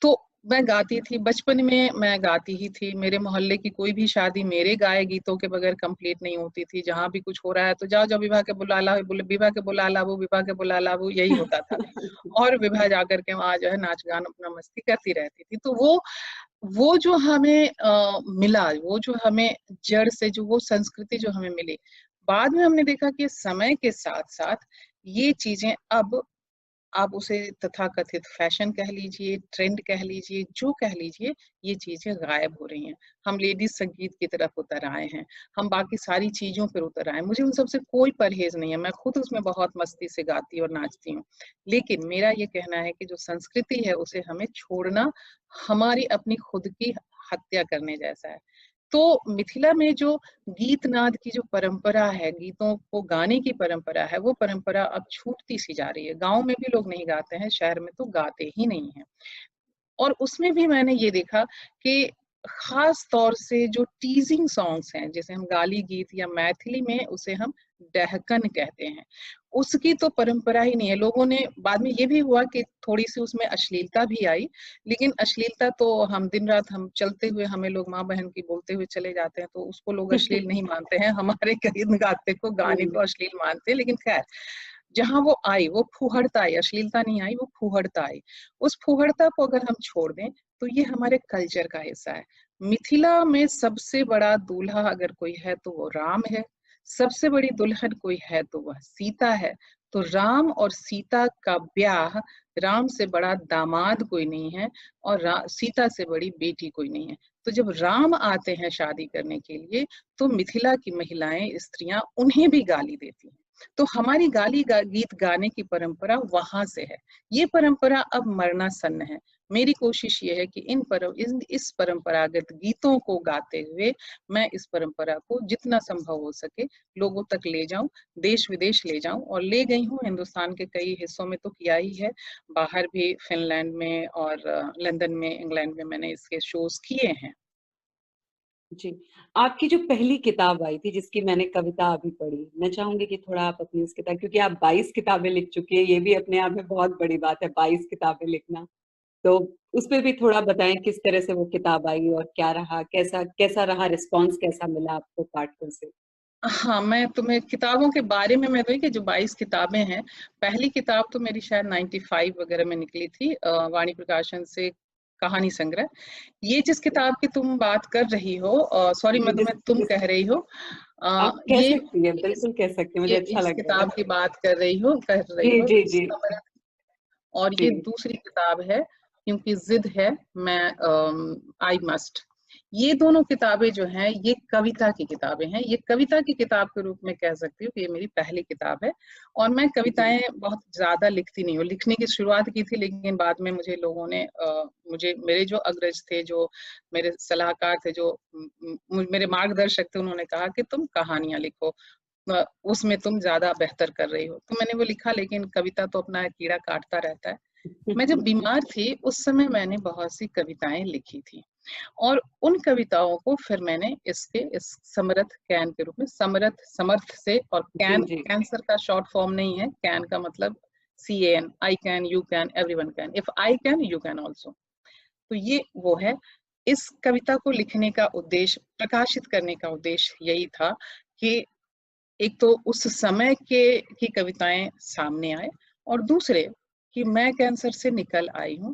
तो मैं गाती थी, बचपन में मैं गाती ही थी। मेरे मोहल्ले की कोई भी शादी मेरे गाए गीतों के बगैर कंप्लीट नहीं होती थी। जहाँ भी कुछ हो रहा है तो जाओ, जाओ विभा के बुला लाओ, विभा के बुला लाओ, विभा के बुला लाओ, यही होता था। और विभा जाकर के वहाँ जो है नाच-गान अपना मस्ती करती रहती थी। तो वो जो हमें मिला, वो जो हमें जड़ से जो वो संस्कृति जो हमें मिली, बाद में हमने देखा कि समय के साथ-साथ ये चीज़ें अब आप उसे तथाकथित फैशन कह लीजिए, ट्रेंड कह लीजिए, जो कह लीजिए, ये चीज़ें गायब हो रही हैं। हम लेडीज़ संगीत की तरफ उतर आए हैं, हम बाकी सारी चीज़ों पर उतर आए हैं। मुझे उन सब से कोई परहेज़ नहीं है, मैं खुद उसमें बहुत मस्ती से गाती और नाचती हूँ। लेकिन मेरा ये कहना है कि जो संस्कृति है, उसे हमें छोड़ना हमारी अपनी खुद की हत्या करने जैसा है। तो मिथिला में जो गीत-नाद की जो परंपरा है, गीतों को गाने की परंपरा है, वो परंपरा अब छूटती-सी जा रही है। गाँव में भी लोग नहीं गाते हैं, शहर में तो गाते ही नहीं हैं। और उसमें भी मैंने ये देखा कि ख़ास तौर से जो टीज़िंग सॉन्ग्स हैं, जैसे हम गाली गीत या मैथिली में उसे हम डहकन कहते हैं, उसकी तो परंपरा ही नहीं है। लोगों ने बाद में ये भी हुआ कि थोड़ी-सी उसमें अश्लीलता भी आई, लेकिन अश्लीलता तो हम दिन-रात हम चलते हुए हमें लोग माँ-बहन की बोलते हुए चले जाते हैं, तो उसको लोग अश्लील नहीं मानते हैं। हमारे कहीं गाते को गाने हुँ। को अश्लील मानते हैं, लेकिन ख़ैर जहाँ वो आई, वो फूहड़ता आई, अश्लीलता नहीं आई, वो फूहड़ता आई। उस फूहड़ता को अगर हम छोड़ दें, तो ये हमारे कल्चर का हिस्सा है। मिथिला में सबसे बड़ा दूल्हा अगर कोई है, तो वो राम है। सबसे बड़ी दुल्हन कोई है, तो वह सीता है। तो राम और सीता का ब्याह, राम से बड़ा दामाद कोई नहीं है और सीता से बड़ी बेटी कोई नहीं है। तो जब राम आते हैं शादी करने के लिए, तो मिथिला की महिलाएँ, स्त्रियाँ उन्हें भी गाली देती हैं। तो हमारी गीत गाने की परंपरा वहां से है। ये परंपरा अब मरना सन्न है। मेरी कोशिश ये है कि इस परंपरागत गीतों को गाते हुए मैं इस परंपरा को जितना संभव हो सके लोगों तक ले जाऊं, देश विदेश ले जाऊं, और ले गई हूं। हिंदुस्तान के कई हिस्सों में तो किया ही है, बाहर भी, फिनलैंड में और लंदन में, इंग्लैंड में मैंने इसके शोज किए हैं। जी, आपकी जो पहली किताब आई थी जिसकी मैंने कविता अभी पढ़ी, मैं चाहूंगी कि थोड़ा आप अपनी उस किताब, क्योंकि आप 22 किताबें लिख चुकी हैं, ये भी अपने आप में बहुत बड़ी बात है, 22 किताबें लिखना। तो उस पे भी थोड़ा बताएं किस तरह से वो किताब आई और क्या रहा, कैसा कैसा रहा रिस्पॉन्स, कैसा मिला आपको पाठकों से? हाँ, मैं तुम्हें किताबों के बारे में मैं वही कि जो 22 किताबें हैं, पहली किताब तो मेरी शायद 95 वगैरह में निकली थी, वाणी प्रकाशन से, कहानी संग्रह। ये जिस किताब की तुम बात कर रही हो, सॉरी जी, मैं तुम्हें तुम कह रही हो, आप कह ये सकती हैं, बिल्कुल कह सकती हैं, मुझे ये अच्छा इस लग रहा है। किताब की बात कर जी रही हो जी जी समर, और जी ये दूसरी किताब है क्योंकि जिद है, मैं आई मस्ट। ये दोनों किताबें जो हैं ये कविता की किताबें हैं। ये कविता की किताब के रूप में कह सकती हूँ कि ये मेरी पहली किताब है। और मैं कविताएं बहुत ज्यादा लिखती नहीं हूँ, लिखने की शुरुआत की थी, लेकिन बाद में मुझे लोगों ने मुझे, मेरे जो अग्रज थे, जो मेरे सलाहकार थे, जो मेरे मार्गदर्शक थे, उन्होंने कहा कि तुम कहानियां लिखो, उसमें तुम ज्यादा बेहतर कर रही हो। तो मैंने वो लिखा, लेकिन कविता तो अपना कीड़ा काटता रहता है। मैं जब बीमार थी उस समय मैंने बहुत सी कविताएं लिखी थी, और उन कविताओं को फिर मैंने इस समर्थ कैन के रूप में, समर्थ से, और जी कैन जी कैंसर का शॉर्ट फॉर्म नहीं है, कैन का मतलब CAN, I can, you can, everyone can, if I can you can also. तो ये वो है। इस कविता को लिखने का उद्देश्य, प्रकाशित करने का उद्देश्य यही था कि एक तो उस समय के की कविताएं सामने आए, और दूसरे कि मैं कैंसर से निकल आई हूँ,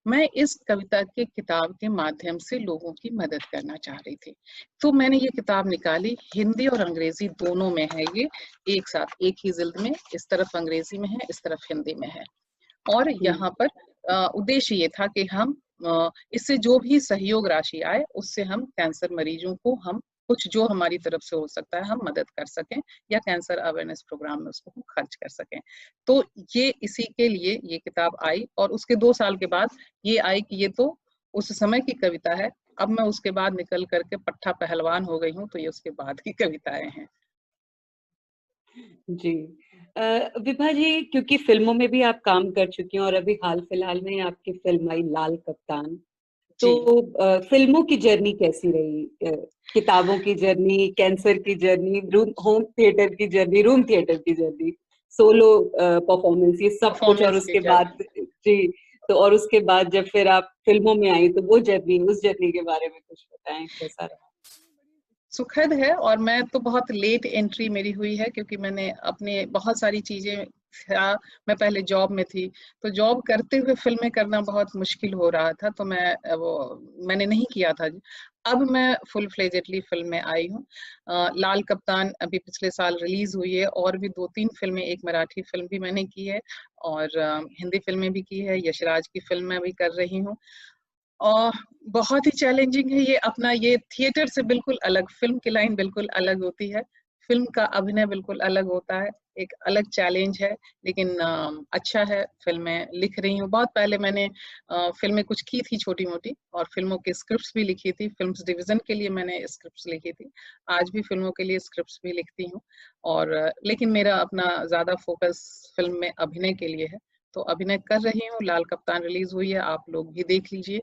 मैं इस कविता के किताब के माध्यम से लोगों की मदद करना चाह रही थी। तो मैंने ये किताब निकाली, हिंदी और अंग्रेजी दोनों में है ये, एक साथ एक ही जिल्द में, इस तरफ अंग्रेजी में है, इस तरफ हिंदी में है। और यहाँ पर उद्देश्य ये था कि हम इससे जो भी सहयोग राशि आए उससे हम कैंसर मरीजों को, हम कुछ जो हमारी तरफ से हो सकता है हम मदद कर सकें, या कैंसर अवेयरनेस प्रोग्राम में उसको हम खर्च कर सकें। तो ये इसी के लिए ये किताब आई, और उसके 2 साल के बाद ये आई कि ये तो उस समय की कविता है। अब मैं उसके बाद निकल करके पट्टा पहलवान हो गई हूँ, तो ये उसके बाद की कविताएं हैं। जी। विभा जी, क्योंकि फिल्मों में भी आप काम कर चुकी हैं और अभी हाल फिलहाल में आपकी फिल्म आई लाल कप्तान, जी। तो फिल्मों की जर्नी कैसी रही? किताबों की जर्नी, कैंसर की जर्नी, होम थिएटर की जर्नी, रूम थिएटर की जर्नी, सोलो परफॉर्मेंस, ये सब कुछ, और परफॉर्मेंस की उसके बाद, जर्नी जी, तो और उसके बाद जब फिर आप फिल्मों में आई तो वो जर्नी, उस जर्नी के बारे में कुछ बताएं, कैसा रहा? सुखद है। और मैं तो बहुत लेट एंट्री मेरी हुई है, क्योंकि मैंने अपने बहुत सारी चीजें, मैं पहले जॉब में थी, तो जॉब करते हुए फिल्में करना बहुत मुश्किल हो रहा था, तो मैंने नहीं किया था। अब मैं फुल फ्लेजेडली फिल्म में आई हूँ। लाल कप्तान अभी पिछले साल रिलीज हुई है, और भी 2-3 फिल्में, एक मराठी फिल्म भी मैंने की है, और हिंदी फिल्में भी की है, यशराज की फिल्म मैं भी कर रही हूँ। और बहुत ही चैलेंजिंग है ये अपना, ये थिएटर से बिल्कुल अलग, फिल्म की लाइन बिल्कुल अलग होती है, फिल्म का अभिनय बिल्कुल अलग होता है, एक अलग चैलेंज है। लेकिन अच्छा है, फिल्में लिख रही हूँ। बहुत पहले मैंने फिल्में कुछ की थी छोटी मोटी, और फिल्मों की स्क्रिप्ट्स भी लिखी थी, फिल्म्स डिवीजन के लिए मैंने स्क्रिप्ट्स लिखी थी। आज भी फिल्मों के लिए स्क्रिप्ट्स भी लिखती हूँ, और लेकिन मेरा अपना ज्यादा फोकस फिल्म में अभिनय के लिए है। तो अभिनय कर रही हूँ। लाल कप्तान रिलीज हुई है, आप लोग भी देख लीजिए,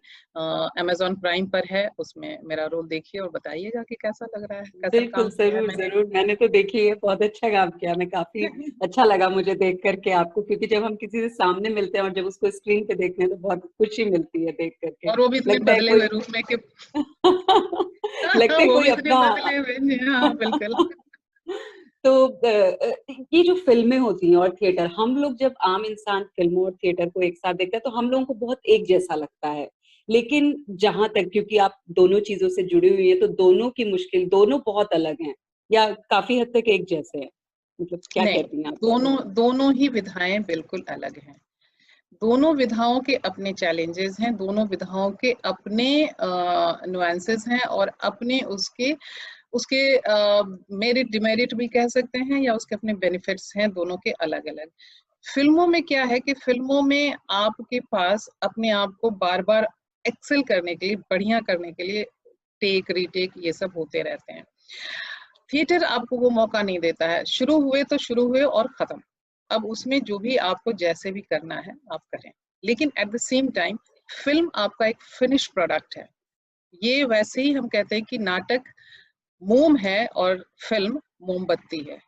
अमेजॉन प्राइम पर है, उसमें मेरा रोल देखिए और बताइएगा कि कैसा लग रहा है, कैसा बिल्कुल, काम किया है जरूर मैंने। जरूर, मैंने तो देखी है, बहुत अच्छा काम किया, मैं काफी अच्छा लगा मुझे देख करके आपको, क्योंकि जब हम किसी से सामने मिलते हैं और जब उसको स्क्रीन पे देखते हैं तो बहुत खुशी मिलती है देख करके, और वो भी इतने लगता है बदले हुए कोई रूप में कि लगता है वो भी कोई इतने अपना। बदले हुए हैं, हाँ बिल्कुल। तो ये जो फिल्में होती हैं और थिएटर, हम लोग जब आम इंसान फिल्मों और थिएटर को एक साथ देखते हैं तो हम लोगों को बहुत एक जैसा लगता है, लेकिन जहां तक, क्योंकि आप दोनों चीजों से जुड़ी हुई है, तो दोनों की मुश्किल, दोनों बहुत अलग हैं या काफी हद तक एक जैसे हैं, मतलब क्या नहीं, कहती हैं आप इस पे? दोनों दोनों ही विधाएं बिल्कुल अलग हैं। दोनों विधाओं के अपने चैलेंजेस हैं, दोनों विधाओं के अपने नुआंसेस हैं, और अपने उसके उसके मेरिट डिमेरिट भी कह सकते हैं या उसके अपने बेनिफिट्स हैं, दोनों के अलग अलग। फिल्मों में क्या है कि फिल्मों में आपके पास अपने आप को बार बार एक्सेल करने के लिए, बढ़िया करने के लिए टेक रीटेक ये सब होते रहते हैं। थिएटर आपको वो मौका नहीं देता है, शुरू हुए तो शुरू हुए और खत्म। अब उसमें जो भी आपको जैसे भी करना है आप करें, लेकिन at the same time film आपका एक फिनिश प्रोडक्ट है। ये वैसे ही हम कहते हैं कि नाटक मोम है और फिल्म मोमबत्ती है।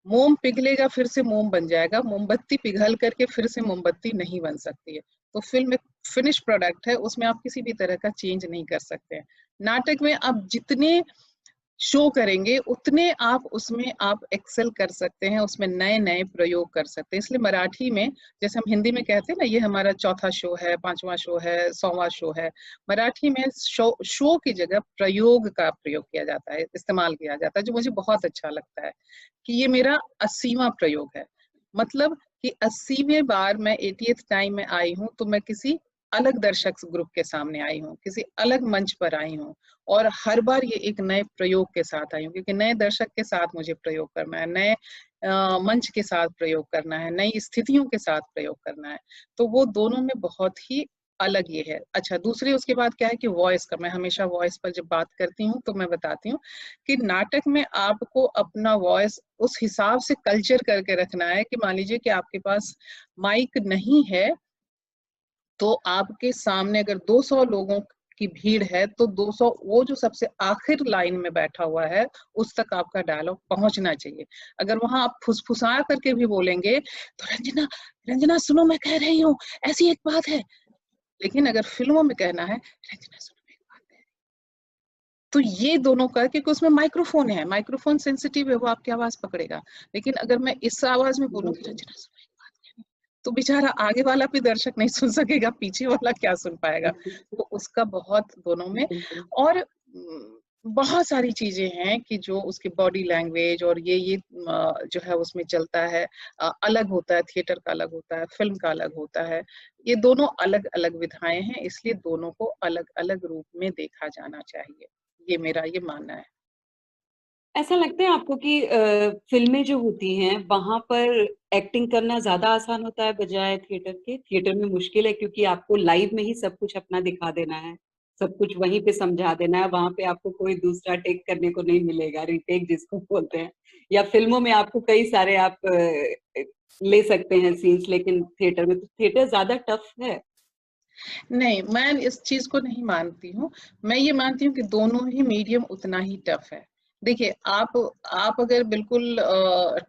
मोम पिघलेगा फिर से मोम बन जाएगा, मोमबत्ती पिघल करके फिर से मोमबत्ती नहीं बन सकती है। तो फिल्म एक फिनिश प्रोडक्ट है, उसमें आप किसी भी तरह का चेंज नहीं कर सकते हैं। नाटक में आप जितने शो करेंगे उतने आप उसमें आप एक्सेल कर सकते हैं, उसमें नए नए प्रयोग कर सकते हैं। इसलिए मराठी में, जैसे हम हिंदी में कहते हैं ना, ये हमारा चौथा शो है, 5वां शो है, 100वां शो है, मराठी में शो की जगह प्रयोग का प्रयोग किया जाता है, इस्तेमाल किया जाता है, जो मुझे बहुत अच्छा लगता है कि ये मेरा 80वां प्रयोग है। मतलब कि 80वें बार मैं 80th टाइम में आई हूँ, तो मैं किसी अलग दर्शक ग्रुप के सामने आई हूँ, किसी अलग मंच पर आई हूँ, और हर बार ये एक नए प्रयोग के साथ आई हूँ, क्योंकि नए दर्शक के साथ मुझे प्रयोग करना है, नए मंच के साथ प्रयोग करना है, नई स्थितियों के साथ प्रयोग करना है। तो वो दोनों में बहुत ही अलग ये है। अच्छा, दूसरी उसके बाद क्या है कि वॉइस का, मैं हमेशा वॉइस पर जब बात करती हूँ तो मैं बताती हूँ कि नाटक में आपको अपना वॉइस उस हिसाब से कल्चर करके रखना है कि मान लीजिए कि आपके पास माइक नहीं है, तो आपके सामने अगर 200 लोगों की भीड़ है, तो 200, वो जो सबसे आखिर लाइन में बैठा हुआ है उस तक आपका डायलॉग पहुंचना चाहिए। अगर वहां आप फुसफुसा करके भी बोलेंगे तो रंजना, रंजना सुनो मैं कह रही हूँ, ऐसी एक बात है, लेकिन अगर फिल्मों में कहना है रंजना सुनो मैं एक बात कह रही हूँ, तो ये दोनों का, क्योंकि उसमें माइक्रोफोन है, माइक्रोफोन सेंसिटिव है, वो आपकी आवाज पकड़ेगा। लेकिन अगर मैं इस आवाज में बोलूँ कि रंजना सुनो एक बात कह रही हूँ, तो बेचारा आगे वाला भी दर्शक नहीं सुन सकेगा, पीछे वाला क्या सुन पाएगा। तो उसका बहुत दोनों में, बिल्कुल। और बहुत सारी चीजें हैं कि जो उसकी बॉडी लैंग्वेज और ये जो है उसमें चलता है, अलग होता है, थिएटर का अलग होता है, फिल्म का अलग होता है। ये दोनों अलग अलग विधाएं हैं, इसलिए दोनों को अलग अलग रूप में देखा जाना चाहिए, ये मेरा ये मानना है। ऐसा लगता है आपको कि फिल्में जो होती हैं वहां पर एक्टिंग करना ज्यादा आसान होता है बजाय थिएटर के? थिएटर में मुश्किल है क्योंकि आपको लाइव में ही सब कुछ अपना दिखा देना है, सब कुछ वहीं पे समझा देना है, वहां पे आपको कोई दूसरा टेक करने को नहीं मिलेगा, रीटेक जिसको बोलते हैं। या फिल्मों में आपको कई सारे आप ले सकते हैं सीन्स, लेकिन थिएटर में तो थिएटर ज्यादा टफ है। नहीं, मैं इस चीज को नहीं मानती हूँ। मैं ये मानती हूँ कि दोनों ही मीडियम उतना ही टफ है। देखिए, आप अगर बिल्कुल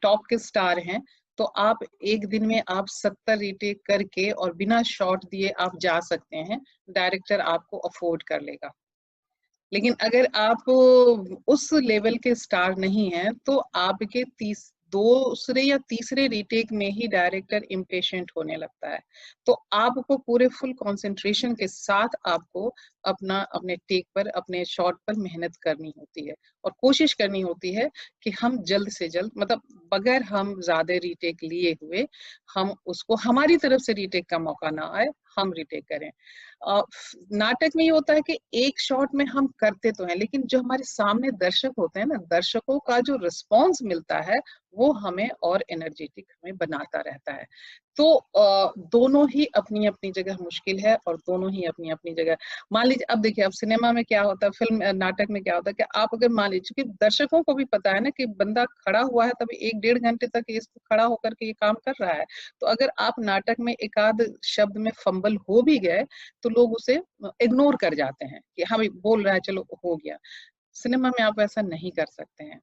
टॉप के स्टार हैं, तो आप एक दिन में आप 70 रीटेक करके और बिना शॉट दिए आप जा सकते हैं, डायरेक्टर आपको अफोर्ड कर लेगा। लेकिन अगर आप उस लेवल के स्टार नहीं हैं, तो आपके दूसरे या तीसरे रीटेक में ही डायरेक्टर इम्पेशेंट होने लगता है। तो आपको पूरे फुल कंसंट्रेशन के साथ आपको अपने टेक पर, अपने शॉट पर मेहनत करनी होती है, और कोशिश करनी होती है कि हम जल्द से जल्द, मतलब बगैर हम ज्यादा रीटेक लिए हुए, हम उसको, हमारी तरफ से रीटेक का मौका ना आए, हम रीटेक करें। नाटक में ये होता है कि एक शॉट में हम करते तो हैं, लेकिन जो हमारे सामने दर्शक होते हैं ना, दर्शकों का जो रिस्पॉन्स मिलता है वो हमें और एनर्जेटिक हमें बनाता रहता है। तो दोनों ही अपनी अपनी जगह मुश्किल है, और दोनों ही अपनी अपनी जगह। मान लीजिए, अब देखिए, अब सिनेमा में क्या होता है, फिल्म नाटक में क्या होता है कि आप अगर मान लीजिए कि दर्शकों को भी पता है ना कि बंदा खड़ा हुआ है, तभी 1-1.5 घंटे तक इसको खड़ा होकर के ये काम कर रहा है। तो अगर आप नाटक में एक आध शब्द में फंबल हो भी गए, तो लोग उसे इग्नोर कर जाते हैं कि हाँ भाई बोल रहा है, चलो हो गया। सिनेमा में आप ऐसा नहीं कर सकते हैं।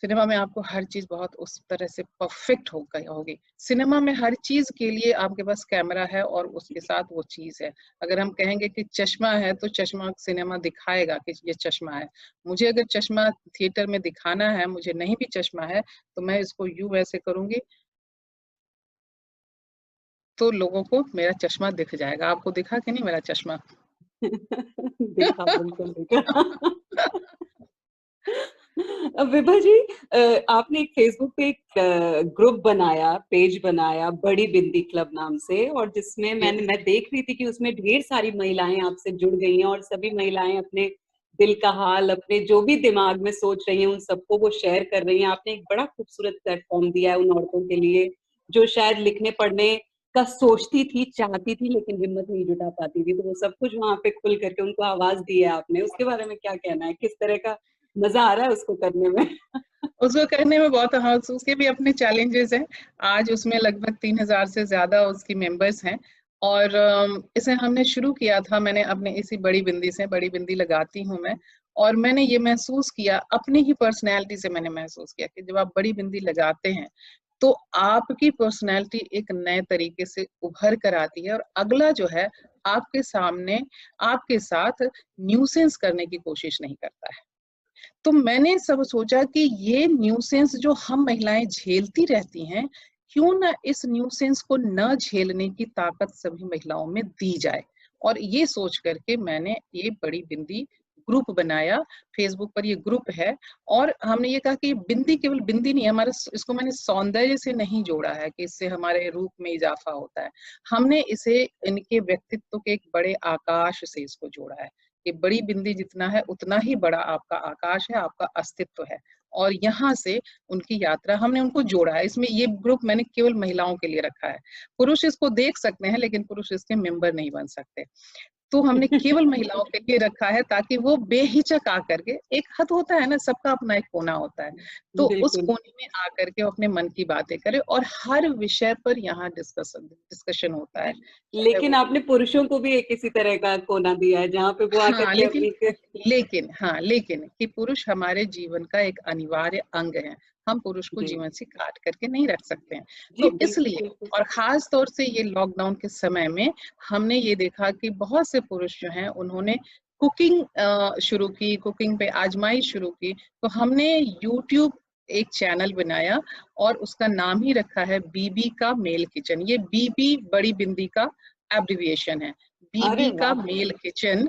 सिनेमा में आपको हर चीज बहुत उस तरह से परफेक्ट होगी। सिनेमा में हर चीज के लिए आपके पास कैमरा है और उसके साथ वो चीज है। अगर हम कहेंगे कि चश्मा है, तो चश्मा सिनेमा दिखाएगा कि ये चश्मा है। मुझे अगर चश्मा थिएटर में दिखाना है, मुझे नहीं भी चश्मा है, तो मैं इसको यूं ऐसे करूंगी, तो लोगों को मेरा चश्मा दिख जाएगा। आपको दिखा कि नहीं मेरा चश्मा? देखा, बिल्कुल देखा। विभा जी, आपने एक फेसबुक पे एक ग्रुप बनाया, पेज बनाया, बड़ी बिंदी क्लब नाम से, और जिसमें मैं देख रही थी कि उसमें ढेर सारी महिलाएं आपसे जुड़ गई हैं और सभी महिलाएं अपने दिल का हाल, अपने जो भी दिमाग में सोच रही हैं उन सबको वो शेयर कर रही हैं। आपने एक बड़ा खूबसूरत प्लेटफॉर्म दिया है उन औरतों के लिए जो शायद लिखने पढ़ने का सोचती थी, चाहती थी, लेकिन हिम्मत नहीं जुटा पाती थी। तो वो सब कुछ वहां पे खुल करके उनको आवाज दी है आपने। उसके बारे में क्या कहना है? किस तरह का मजा आ रहा है उसको करने में? उसको करने में बहुत, हाँ, उसके भी अपने चैलेंजेस हैं। आज उसमें लगभग 3000 से ज्यादा उसकी मेंबर्स हैं। और इसे हमने शुरू किया था, मैंने अपने इसी बड़ी बिंदी से, बड़ी बिंदी लगाती हूँ मैं, और मैंने ये महसूस किया अपनी ही पर्सनैलिटी से, मैंने महसूस किया कि जब आप बड़ी बिंदी लगाते हैं तो आपकी पर्सनैलिटी एक नए तरीके से उभर कर आती है, और अगला जो है आपके सामने आपके साथ न्यूसेंस करने की कोशिश नहीं करता है। तो मैंने सब सोचा कि ये न्यूसेंस जो हम महिलाएं झेलती रहती हैं, क्यों ना इस न्यूसेंस को न झेलने की ताकत सभी महिलाओं में दी जाए। और ये सोच करके मैंने ये बड़ी बिंदी ग्रुप बनाया। फेसबुक पर ये ग्रुप है, और हमने ये कहा कि बिंदी केवल बिंदी नहीं है हमारा, इसको मैंने सौंदर्य से नहीं जोड़ा है कि इससे हमारे रूप में इजाफा होता है। हमने इसे इनके व्यक्तित्व के एक बड़े आकाश से इसको जोड़ा है कि बड़ी बिंदी जितना है उतना ही बड़ा आपका आकाश है, आपका अस्तित्व है। और यहाँ से उनकी यात्रा हमने उनको जोड़ा है। इसमें ये ग्रुप मैंने केवल महिलाओं के लिए रखा है। पुरुष इसको देख सकते हैं लेकिन पुरुष इसके मेंबर नहीं बन सकते। तो हमने केवल महिलाओं के लिए रखा है ताकि वो बेहिचक आकर के, एक हद होता है ना, सबका अपना एक कोना होता है, तो उस बिल्कुल। कोने में आकर के अपने मन की बातें करे, और हर विषय पर यहाँ डिस्कशन होता है। चाहे लेकिन वो, आपने पुरुषों को भी एक इसी तरह का कोना दिया है जहाँ पे वो आकर हाँ के लेकिन, अपनी लेकिन कि पुरुष हमारे जीवन का एक अनिवार्य अंग है। हम पुरुष को जी जीवन से काट करके नहीं रख सकते हैं। जी तो बिल्कुल इसलिए, बिल्कुल। और खास तौर से ये लॉकडाउन के समय में हमने ये देखा कि बहुत से पुरुष जो हैं उन्होंने कुकिंग शुरू की, कुकिंग पे आजमाइश शुरू की। तो हमने यूट्यूब एक चैनल बनाया और उसका नाम ही रखा है बीबी का मेल किचन। ये बीबी बड़ी बिंदी का एब्रिविएशन है, अरे बीबी का वाह। Male kitchen.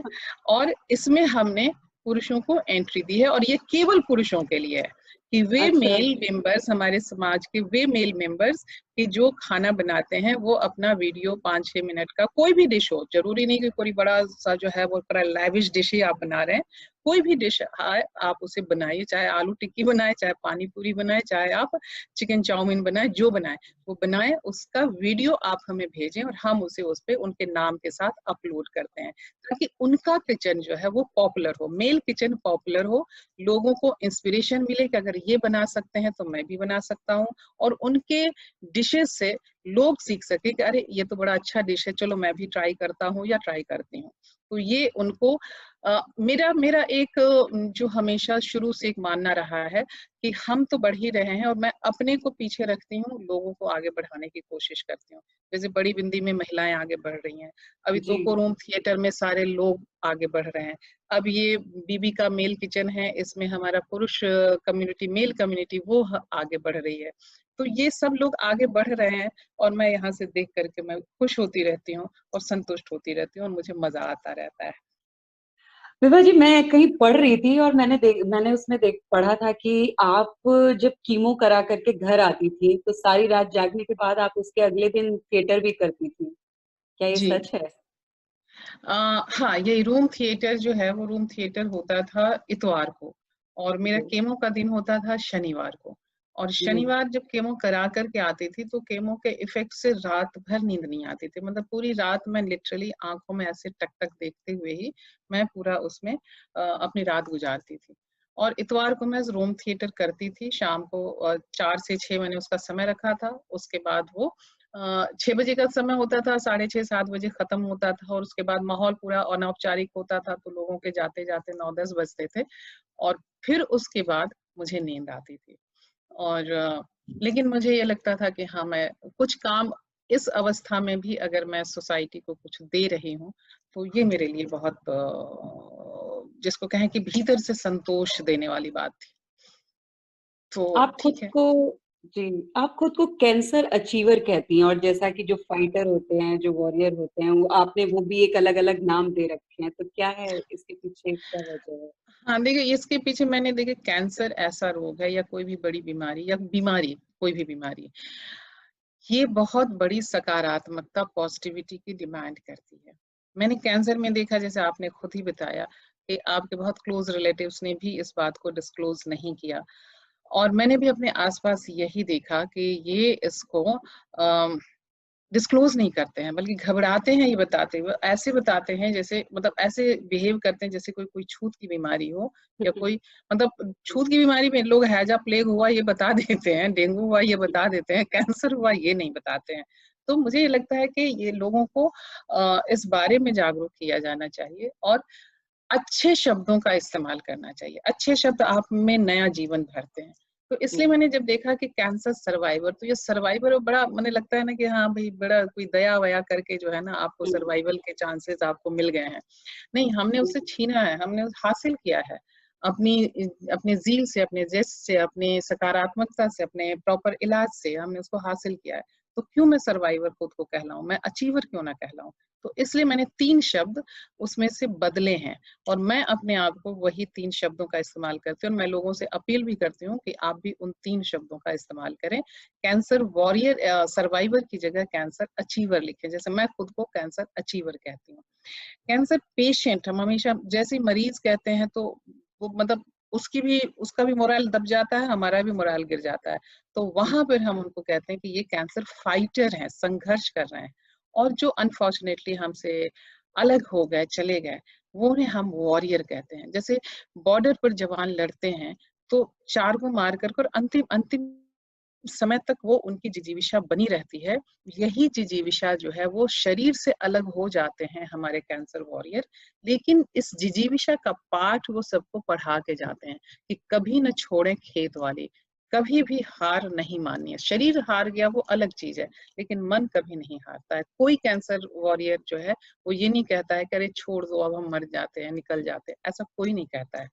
और इसमें हमने पुरुषों को एंट्री दी है, और ये केवल पुरुषों के लिए है कि वे अच्छा। मेल मेंबर्स, हमारे समाज के वे मेल मेंबर्स कि जो खाना बनाते हैं वो अपना वीडियो 5-6 मिनट का, कोई भी डिश हो, जरूरी नहीं कि कोई बड़ा सा जो है वो बड़ा लैविश डिश ही आप बना रहे हैं, कोई भी डिश आए आप उसे बनाइए, चाहे आलू टिक्की बनाए, चाहे पानी पूरी बनाए, चाहे आप चिकन चाउमीन बनाए, जो बनाए वो बनाए, उसका वीडियो आप हमें भेजें और हम उसे उस पे उनके नाम के साथ अपलोड करते हैं, ताकि उनका किचन जो है वो पॉपुलर हो, मेल किचन पॉपुलर हो, लोगों को इंस्पिरेशन मिले कि अगर ये बना सकते हैं तो मैं भी बना सकता हूँ, और उनके डिशेस से लोग सीख सके कि अरे ये तो बड़ा अच्छा डिश है, चलो मैं भी ट्राई करता हूँ या ट्राई करती हूँ। तो ये उनको मेरा मेरा एक जो हमेशा शुरू से एक मानना रहा है कि हम तो बढ़ ही रहे हैं, और मैं अपने को पीछे रखती हूँ, लोगों को आगे बढ़ाने की कोशिश करती हूँ। जैसे बड़ी बिंदी में महिलाएं आगे बढ़ रही हैं, अभी जी तो रूम थिएटर में सारे लोग आगे बढ़ रहे हैं। अब ये बीबी का मेल किचन है, इसमें हमारा पुरुष कम्युनिटी, मेल कम्युनिटी वो आगे बढ़ रही है। तो ये सब लोग आगे बढ़ रहे हैं, और मैं यहाँ से देख करके मैं खुश होती रहती हूँ और संतुष्ट होती रहती हूँ, और मुझे मजा आता रहता है। विभा जी, मैं कहीं पढ़ रही थी और मैंने उसमें पढ़ा था कि आप जब कीमो करा करके घर आती थी तो सारी रात जागने के बाद आप उसके अगले दिन थिएटर भी करती थी। क्या ये जी, सच है? हाँ, ये रूम थिएटर जो है वो रूम थिएटर होता था इतवार को, और मेरा जी केमो का दिन होता था शनिवार को। और जी। शनिवार जब केमो करा करके आती थी तो केमो के इफेक्ट से रात भर नींद नहीं आती थी, मतलब पूरी रात मैं लिटरली आंखों में ऐसे टक टक देखते हुए ही मैं पूरा उसमें अपनी रात गुजारती थी। और इतवार को मैं रूम थिएटर करती थी शाम को, 4 से 6 मैंने उसका समय रखा था। उसके बाद वो 6 बजे का समय होता था, 6:30-7 बजे खत्म होता था, और उसके बाद माहौल पूरा अनौपचारिक होता था, तो लोगों के जाते जाते 9-10 बजते थे, और फिर उसके बाद मुझे नींद आती थी। और लेकिन मुझे ये लगता था कि हाँ, मैं कुछ काम इस अवस्था में भी अगर मैं सोसाइटी को कुछ दे रही हूँ तो ये मेरे लिए बहुत जिसको कहें कि भीतर से संतोष देने वाली बात थी। तो आप खुद ठीक है। को जी आप खुद को कैंसर अचीवर कहती हैं, और जैसा कि जो फाइटर होते हैं, जो वॉरियर होते हैं, वो आपने वो भी एक अलग अलग नाम दे रखे हैं, तो क्या है इसके पीछे, क्या वजह है? हाँ, देखिए इसके पीछे मैंने, देखिए कैंसर ऐसा रोग है या कोई भी बड़ी बीमारी या बीमारी, कोई भी बीमारी, ये बहुत बड़ी सकारात्मकता, पॉजिटिविटी की डिमांड करती है। मैंने कैंसर में देखा, जैसे आपने खुद ही बताया, कि आपके बहुत क्लोज रिलेटिव्स ने भी इस बात को डिस्क्लोज नहीं किया। और मैंने भी अपने आसपास यही देखा कि ये इसको डिस्क्लोज नहीं करते हैं, बल्कि घबराते हैं ये बताते हुए, ऐसे बताते हैं जैसे मतलब ऐसे बिहेव करते हैं जैसे कोई कोई छूत की बीमारी हो, या कोई मतलब छूत की बीमारी में लोग हैजा प्लेग हुआ ये बता देते हैं, डेंगू हुआ ये बता देते हैं, कैंसर हुआ ये नहीं बताते हैं। तो मुझे ये लगता है कि ये लोगों को इस बारे में जागरूक किया जाना चाहिए और अच्छे शब्दों का इस्तेमाल करना चाहिए। अच्छे शब्द आप में नया जीवन भरते हैं। तो इसलिए मैंने जब देखा कि कैंसर सर्वाइवर, तो ये सर्वाइवर बड़ा मुझे लगता है ना कि हाँ भाई बड़ा कोई दया वया करके जो है ना आपको सर्वाइवल के चांसेस आपको मिल गए हैं। नहीं, हमने उससे छीना है, हमने हासिल किया है अपनी अपने जील से, अपने जेस्ट से, अपने सकारात्मकता से, अपने प्रॉपर इलाज से हमने उसको हासिल किया है। तो क्यों मैं सर्वाइवर खुद को कहलाऊं, मैं अचीवर क्यों ना कहलाऊं? तो इसलिए मैंने 3 शब्द उसमें से बदले हैं और मैं अपने आप को वही 3 शब्दों का इस्तेमाल करती हूँ और मैं लोगों से अपील भी करती हूँ कि आप भी उन 3 शब्दों का इस्तेमाल करें। कैंसर वॉरियर सर्वाइवर की जगह कैंसर अचीवर लिखें, जैसे मैं खुद को कैंसर अचीवर कहती हूँ। कैंसर पेशेंट हम हमेशा जैसे मरीज कहते हैं तो वो मतलब उसका भी मोरल दब जाता है, हमारा भी मोरल गिर जाता है। तो वहां पर हम उनको कहते हैं कि ये कैंसर फाइटर हैं, संघर्ष कर रहे हैं। और जो अनफॉर्चुनेटली हमसे अलग हो गए, चले गए, वो उन्हें हम वॉरियर कहते हैं। जैसे बॉर्डर पर जवान लड़ते हैं तो 4 को मार कर और अंतिम अंतिम समय तक वो उनकी जिजीविषा बनी रहती है। यही जिजीविषा जो है वो शरीर से अलग हो जाते हैं हमारे कैंसर वॉरियर, लेकिन इस जिजीविषा का पाठ वो सबको पढ़ा के जाते हैं कि कभी न छोड़ें खेत वाली, कभी भी हार नहीं माननी है। शरीर हार गया वो अलग चीज है, लेकिन मन कभी नहीं हारता है। कोई कैंसर वॉरियर जो है वो ये नहीं कहता है कि अरे छोड़ दो अब हम मर जाते हैं, निकल जाते हैं, ऐसा कोई नहीं कहता है।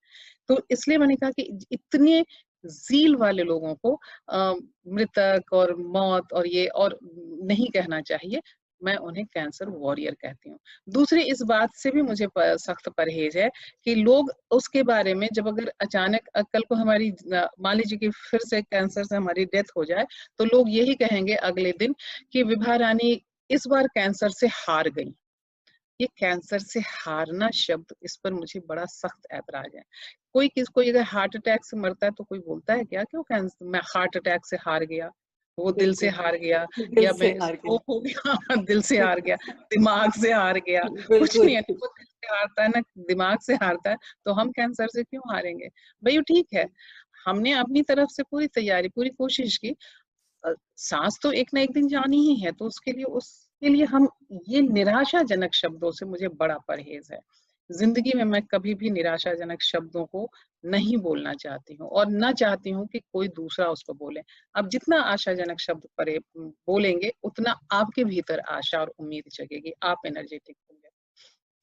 तो इसलिए मैंने कहा कि इतने ज़ील वाले लोगों को मृतक और मौत और ये और नहीं कहना चाहिए। मैं उन्हें कैंसर वॉरियर कहती हूँ। दूसरी इस बात से भी मुझे सख्त परहेज है कि लोग उसके बारे में जब अगर अचानक कल को हमारी मान लीजिए कि फिर से कैंसर से हमारी डेथ हो जाए, तो लोग यही कहेंगे अगले दिन कि विभा रानी इस बार कैंसर से हार गई। ये कैंसर से हारना शब्द, इस पर मुझे बड़ा सख्त ऐतराज है। कोई अगर हार्ट अटैक से मरता है तो कोई बोलता है क्या कि वो कैंसर मैं हार्ट अटैक से हार गया, वो दिल से बिल्कुल, हार गया, दिल या से मैं हार स्ट्रोक हो गया दिल से हार गया, गए। दिमाग से हार गया, कुछ नहीं बिल्कुल। है। वो दिल से हारता है ना दिमाग से हारता है, तो हम कैंसर से क्यों हारेंगे? भाई ठीक है, हमने अपनी तरफ से पूरी तैयारी, पूरी कोशिश की। सांस तो एक ना एक दिन जानी ही है, तो उसके लिए हम ये निराशाजनक शब्दों से मुझे बड़ा परहेज है। जिंदगी में मैं कभी भी निराशाजनक शब्दों को नहीं बोलना चाहती हूँ और ना चाहती हूँ कि कोई दूसरा उसको बोले। अब जितना आशाजनक शब्द परे बोलेंगे उतना आपके भीतर आशा और उम्मीद जगेगी, आप एनर्जेटिक होंगे।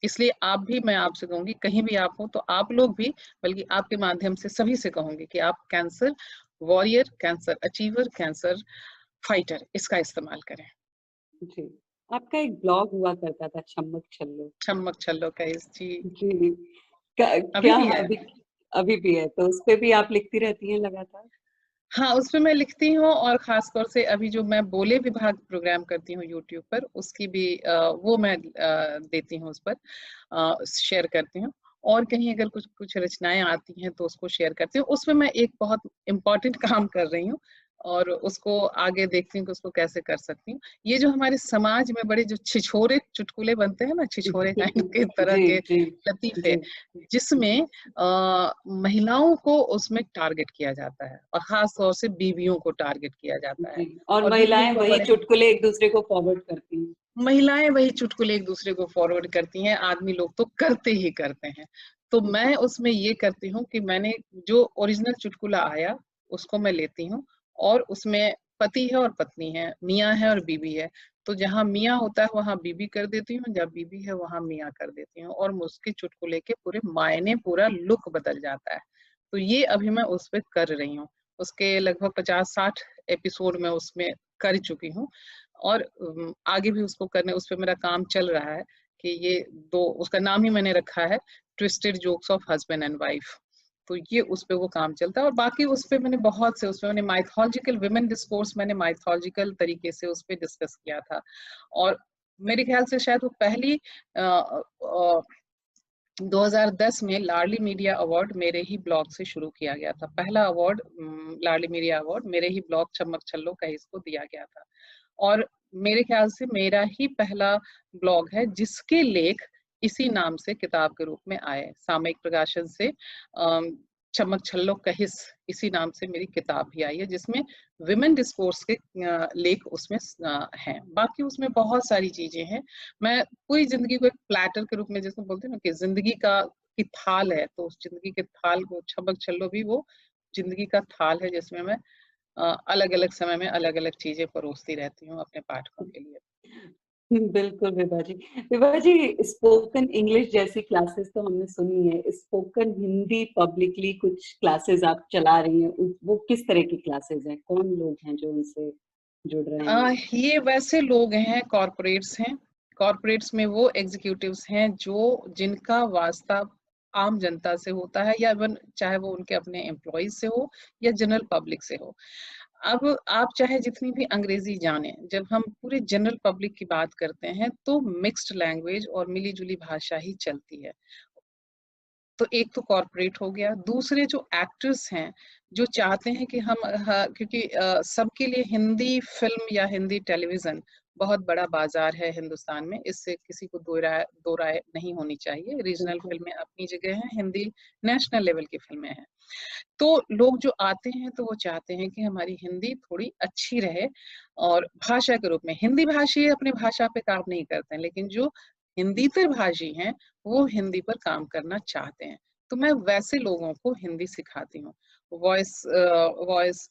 इसलिए आप भी, मैं आपसे कहूंगी कहीं भी आप हो तो आप लोग भी, बल्कि आपके माध्यम से सभी से कहूंगी कि आप cancer warrior, cancer achiever, cancer fighter इसका इस्तेमाल करें। जी, आपका एक ब्लॉग हुआ करता था, छम्मक छल्लो। छम्मक छल्लो का जी जी, अभी क्या भी है। अभी अभी भी है, तो उस पे भी आप लिखती रहती हैं लगातार? हाँ, उसपे मैं लिखती हूँ और खास तौर से अभी जो मैं बोले विभाग प्रोग्राम करती हूँ यूट्यूब पर, उसकी भी वो मैं देती हूँ, उस पर शेयर करती हूँ। और कहीं अगर कुछ कुछ रचनाएं आती हैं तो उसको शेयर करती हूँ। उसमें मैं एक बहुत इम्पोर्टेंट काम कर रही हूँ और उसको आगे देखती हूँ कि उसको कैसे कर सकती हूँ। ये जो हमारे समाज में बड़े जो छिछोरे चुटकुले बनते हैं ना, छिछोरे काइंड के तरह जी, के जी, लतीफे, जी, जिसमें महिलाओं को उसमें टारगेट किया जाता है और खास तौर से बीवियों को टारगेट किया जाता है। जी। और और बीवियों महिलाएं को वही बड़े, चुटकुले एक दूसरे को फॉरवर्ड करती हैं। महिलाएं वही चुटकुले एक दूसरे को फॉरवर्ड करती हैं, आदमी लोग तो करते ही करते हैं। तो मैं उसमें ये करती हूँ कि मैंने जो ओरिजिनल चुटकुला आया उसको मैं लेती हूँ और उसमें पति है और पत्नी है, मियाँ है और बीबी है। तो जहाँ मियाँ होता है वहां बीबी कर देती हूँ, जहाँ बीबी है वहां मियाँ कर देती हूँ और उसके चुटकुले के पूरे मायने, पूरा लुक बदल जाता है। तो ये अभी मैं उस पर कर रही हूँ। उसके लगभग 50-60 एपिसोड में उसमें कर चुकी हूँ और आगे भी उसको करने, उस पर मेरा काम चल रहा है कि ये दो, उसका नाम ही मैंने रखा है twisted jokes of husband and wife. तो ये उस पे वो काम चलता है और बाकी उस पे मैंने बहुत से, उसमें मैंने माइथोलॉजिकल विमेन डिस्कोर्स, मैंने माइथोलॉजिकल तरीके से उस पे डिस्कस किया था और मेरे ख्याल से शायद वो पहली 2010 में लाडली मीडिया अवार्ड मेरे ही ब्लॉग से शुरू किया गया था। पहला अवार्ड लाडली मीडिया अवार्ड मेरे ही ब्लॉग चमक छल्लो कहिस को दिया गया था। और मेरे ख्याल से मेरा ही पहला ब्लॉग है जिसके लेख इसी नाम से किताब के रूप में आए। सामयिक प्रकाशन से चमक छल्लो कहिस इसी नाम से मेरी किताब भी आई है, जिसमें विमेन डिस्कोर्स के लेख उसमें हैं। बाकी उसमें बहुत सारी चीजें हैं। मैं पूरी जिंदगी को एक प्लेटर के रूप में, जैसे बोलते हैं ना कि जिंदगी का की थाल है, तो उस जिंदगी के थाल को चमक छल्लो भी वो जिंदगी का थाल है, जिसमें मैं अलग अलग समय में अलग अलग चीजें परोसती रहती हूँ अपने पाठकों के लिए। बिल्कुल विभा जी। विभा जी, स्पोकन इंग्लिश जैसी क्लासेस तो हमने सुनी है, स्पोकन हिंदी पब्लिकली कुछ क्लासेस आप चला रही हैं, वो किस तरह की क्लासेस हैं, कौन लोग हैं जो उनसे जुड़ रहे हैं? ये वैसे लोग हैं, कॉर्पोरेट्स हैं। कॉर्पोरेट्स में वो एग्जीक्यूटिव्स हैं जो जिनका वास्ता आम जनता से होता है, या इवन चाहे वो उनके अपने एम्प्लॉइज से हो या जनरल पब्लिक से हो। अब आप चाहे जितनी भी अंग्रेजी जाने, जब हम पूरे जनरल पब्लिक की बात करते हैं तो मिक्स्ड लैंग्वेज और मिली जुली भाषा ही चलती है। तो एक तो कॉर्पोरेट हो गया, दूसरे जो एक्टर्स हैं जो चाहते हैं कि हम क्योंकि सबके लिए हिंदी फिल्म या हिंदी टेलीविजन बहुत बड़ा बाजार है हिंदुस्तान में, इससे किसी को दो राय नहीं होनी चाहिए। रीजनल बिल्कुल। फिल्में अपनी जगह हैं, हिंदी नेशनल लेवल की फिल्में हैं। तो लोग जो आते हैं तो वो चाहते हैं कि हमारी हिंदी थोड़ी अच्छी रहे, और भाषा के रूप में हिंदी भाषी अपने भाषा पे काम नहीं करते हैं, लेकिन जो हिंदीतर भाषी हैं वो हिंदी पर काम करना चाहते हैं। तो मैं वैसे लोगों को हिंदी सिखाती हूँ। वॉइस वॉइस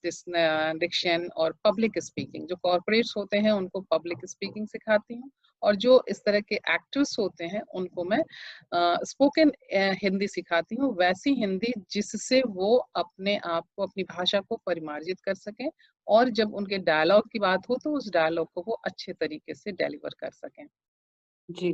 डिक्शन और पब्लिक स्पीकिंग, जो कॉर्पोरेट्स होते हैं उनको पब्लिक स्पीकिंग सिखाती हूँ, और जो इस तरह के एक्टर्स होते हैं उनको मैं स्पोकन हिंदी सिखाती हूँ, वैसी हिंदी जिससे वो अपने आप को, अपनी भाषा को परिमार्जित कर सकें, और जब उनके डायलॉग की बात हो तो उस डायलॉग को वो अच्छे तरीके से डिलीवर कर सकें। जी।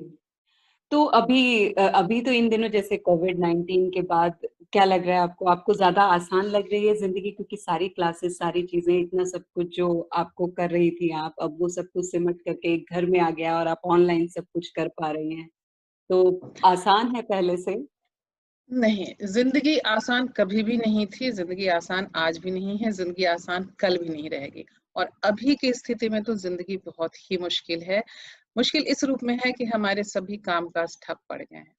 तो अभी तो इन दिनों जैसे कोविड-19 के बाद क्या लग रहा है आपको? आपको ज़्यादा आसान लग रही है ज़िंदगी, क्योंकि सारी क्लासेस, सारी चीज़ें, इतना सब कुछ जो आपको कर रही थी आप, अब वो सब कुछ सिमट करके एक घर में आ गया और आप ऑनलाइन सब कुछ कर पा रही हैं। तो आसान है पहले से? नहीं, जिंदगी आसान कभी भी नहीं थी, जिंदगी आसान आज भी नहीं है, जिंदगी आसान कल भी नहीं रहेगी। और अभी की स्थिति में तो जिंदगी बहुत ही मुश्किल है। मुश्किल इस रूप में है कि हमारे सभी कामकाज ठप पड़ गए हैं,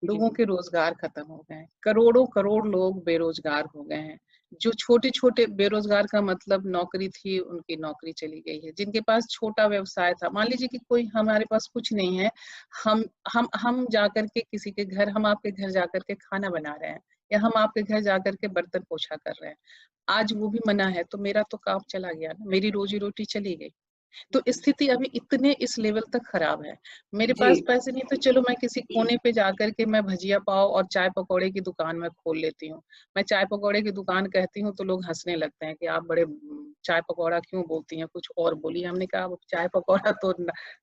लोगों जी, के रोजगार खत्म हो गए हैं, करोड़ों करोड़ लोग बेरोजगार हो गए हैं। जो छोटे छोटे बेरोजगार का मतलब नौकरी थी, उनकी नौकरी चली गई है। जिनके पास छोटा व्यवसाय था, मान लीजिए कि कोई, हमारे पास कुछ नहीं है, हम हम जाकर के किसी के घर, हम आपके घर जाकर के खाना बना रहे हैं, या हम आपके घर जाकर के बर्तन पोछा कर रहे हैं, आज वो भी मना है तो मेरा तो काम चला गया ना, मेरी रोजी रोटी चली गई। तो स्थिति अभी इतने इस लेवल तक खराब है। मेरे जी, पास पैसे नहीं तो चलो मैं किसी कोने पे जाकर के मैं भजिया पाव और चाय पकौड़े की दुकान में खोल लेती हूँ। मैं चाय पकौड़े की दुकान कहती हूँ तो लोग हंसने लगते हैं कि आप बड़े चाय पकौड़ा क्यों बोलती हैं, कुछ और बोलिए। हमने कहा अब चाय पकौड़ा तो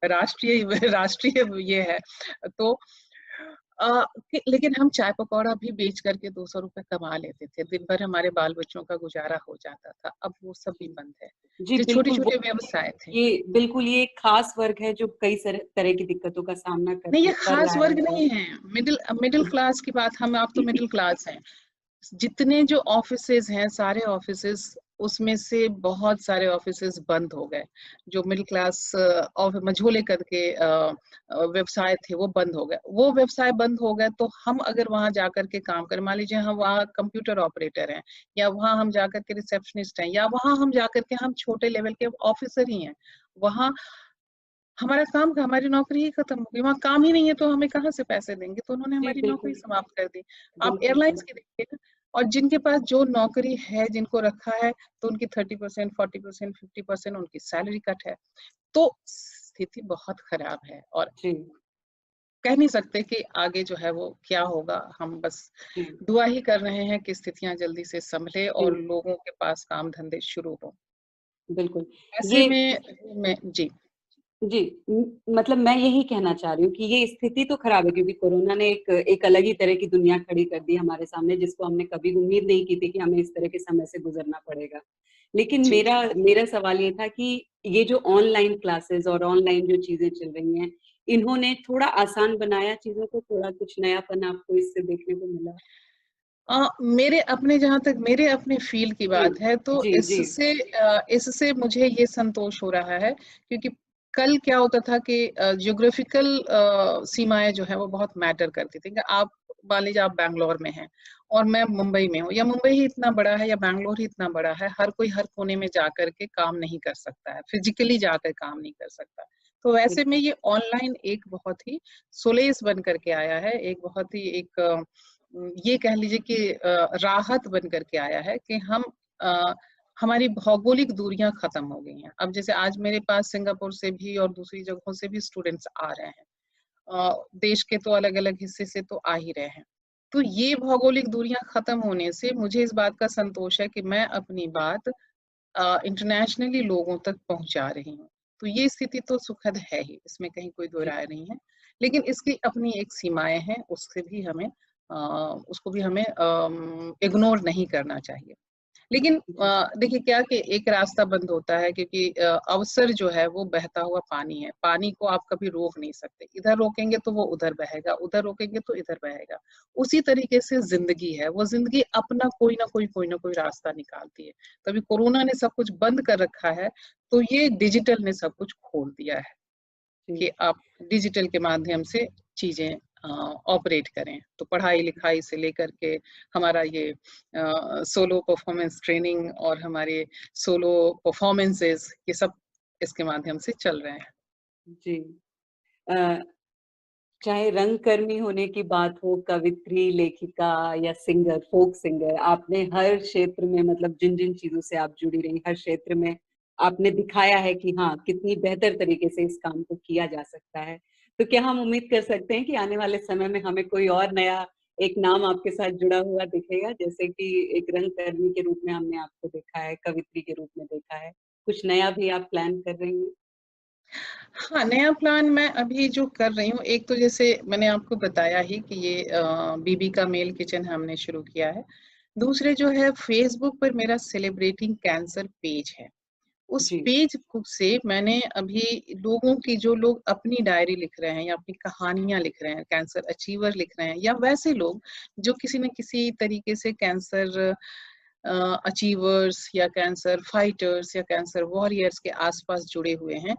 राष्ट्रीय राष्ट्रीय ये है। तो लेकिन हम चाय पकौड़ा भी बेच करके 200 रुपए कमा लेते थे, दिन भर हमारे बाल बच्चों का गुजारा हो जाता था। अब वो सब भी बंद है। जी, जो छोटे बिल्कुल। वो छोटे व्यवसाय थे, ये एक खास वर्ग है जो कई तरह की दिक्कतों का सामना नहीं, ये कर खास रहा है। वर्ग और नहीं है। मिडिल मिडिल क्लास की बात, हम आप तो मिडिल क्लास हैं। जितने जो ऑफिसेज हैं, सारे ऑफिसेज, उसमें से बहुत सारे ऑफिसेज बंद हो गए। जो मिडिल क्लास और मझोले करके व्यवसाय थे वो बंद हो गए। वो व्यवसाय बंद हो गए तो हम अगर वहां जाकर के काम करें, मान लीजिए हम वहाँ कंप्यूटर ऑपरेटर हैं, या वहां हम जाकर के रिसेप्शनिस्ट हैं, या वहां हम जाकर के हम छोटे लेवल के ऑफिसर ही हैं, वहां हमारा काम, हमारी नौकरी ही खत्म हो गई। वहाँ काम ही नहीं है तो हमें कहाँ से पैसे देंगे, तो उन्होंने जी, हमारी नौकरी बिल्कुल, समाप्त कर दी। आप बिल्कुल एयरलाइंस सही। की देखिएगा, और जिनके पास जो नौकरी है, जिनको रखा है, तो उनकी 30%, 40%, 50% उनकी सैलरी कट है। तो स्थिति बहुत खराब है, और जी, कह नहीं सकते कि आगे जो है वो क्या होगा। हम बस जी, दुआ ही कर रहे हैं कि स्थितियां जल्दी से संभले जी, और लोगों के पास काम धंधे शुरू हो। बिल्कुल। ऐसे ये में मैं जी जी, मतलब मैं यही कहना चाह रही हूँ कि ये स्थिति तो खराब है, क्योंकि कोरोना ने एक अलग ही तरह की दुनिया खड़ी कर दी हमारे सामने, जिसको हमने कभी उम्मीद नहीं की थी कि हमें इस तरह के समय से गुजरना पड़ेगा। लेकिन जी मेरा मेरा सवाल ये था कि ये जो ऑनलाइन क्लासेस और ऑनलाइन जो चीज़ें चल रही हैं, इन्होंने थोड़ा आसान बनाया चीजों को, थोड़ा कुछ नयापन आपको इससे देखने को मिला? मेरे अपने जहाँ तक मेरे अपने फील्ड की जी बात है तो जी जी इससे मुझे ये संतोष हो रहा है, क्योंकि कल क्या होता था कि ज्योग्राफिकल सीमाएं जो है वो बहुत मैटर करती थी। कि आप मान लीजिए आप बैंगलोर में हैं और मैं मुंबई में हूँ, या मुंबई ही इतना बड़ा है या बैंगलोर ही इतना बड़ा है, हर कोई हर कोने में जाकर के काम नहीं कर सकता है, फिजिकली जाकर काम नहीं कर सकता। तो ऐसे में ये ऑनलाइन एक बहुत ही सुलेस बन करके आया है, एक बहुत ही एक ये कह लीजिए कि राहत बन करके आया है कि हमारी भौगोलिक दूरियां खत्म हो गई हैं। अब जैसे आज मेरे पास सिंगापुर से भी और दूसरी जगहों से भी स्टूडेंट्स आ रहे हैं, देश के तो अलग अलग हिस्से से तो आ ही रहे हैं। तो ये भौगोलिक दूरियां खत्म होने से मुझे इस बात का संतोष है कि मैं अपनी बात इंटरनेशनली लोगों तक पहुंचा रही हूँ। तो ये स्थिति तो सुखद है ही, इसमें कहीं कोई दो जी राय नहीं है। लेकिन इसकी अपनी एक सीमाएं हैं, उसको भी हमें इग्नोर नहीं करना चाहिए। लेकिन जी देखिए क्या कि एक रास्ता बंद होता है, क्योंकि अवसर जो है वो बहता हुआ पानी है, पानी को आप कभी रोक नहीं सकते। इधर रोकेंगे तो वो उधर बहेगा, उधर रोकेंगे तो इधर बहेगा। उसी तरीके से जिंदगी है, वो जिंदगी अपना कोई ना कोई रास्ता निकालती है। तभी कोरोना ने सब कुछ बंद कर रखा है, तो ये डिजिटल ने सब कुछ खोल दिया है जी कि आप डिजिटल के माध्यम से चीजें ऑपरेट करें। तो पढ़ाई लिखाई से लेकर के हमारा ये सोलो परफॉर्मेंस ट्रेनिंग और हमारे सोलो परफॉर्मेंसेस, ये सब इसके माध्यम से चल रहे हैं। जी। अ, चाहे रंगकर्मी होने की बात हो, कवित्री, लेखिका या सिंगर, फोक सिंगर, आपने हर क्षेत्र में मतलब जिन जिन चीजों से आप जुड़ी रही, हर क्षेत्र में आपने दिखाया है कि हाँ कितनी बेहतर तरीके से इस काम को किया जा सकता है। तो क्या हम उम्मीद कर सकते हैं कि आने वाले समय में हमें कोई और नया एक नाम आपके साथ जुड़ा हुआ दिखेगा? जैसे कि एक रंगकर्मी के रूप में हमने आपको देखा है, कवित्री के रूप में देखा है, कुछ नया भी आप प्लान कर रही हैं? हाँ, नया प्लान मैं अभी जो कर रही हूँ, एक तो जैसे मैंने आपको बताया ही कि ये बीबी का मेल किचन हमने शुरू किया है। दूसरे जो है फेसबुक पर मेरा सेलिब्रेटिंग कैंसर पेज है। उस जी पेज से मैंने अभी लोगों की, जो लोग अपनी डायरी लिख रहे हैं या अपनी कहानियां लिख रहे हैं, कैंसर अचीवर लिख रहे हैं, या वैसे लोग जो किसी न किसी तरीके से कैंसर अचीवर्स या कैंसर फाइटर्स या कैंसर वॉरियर्स के आसपास जुड़े हुए हैं,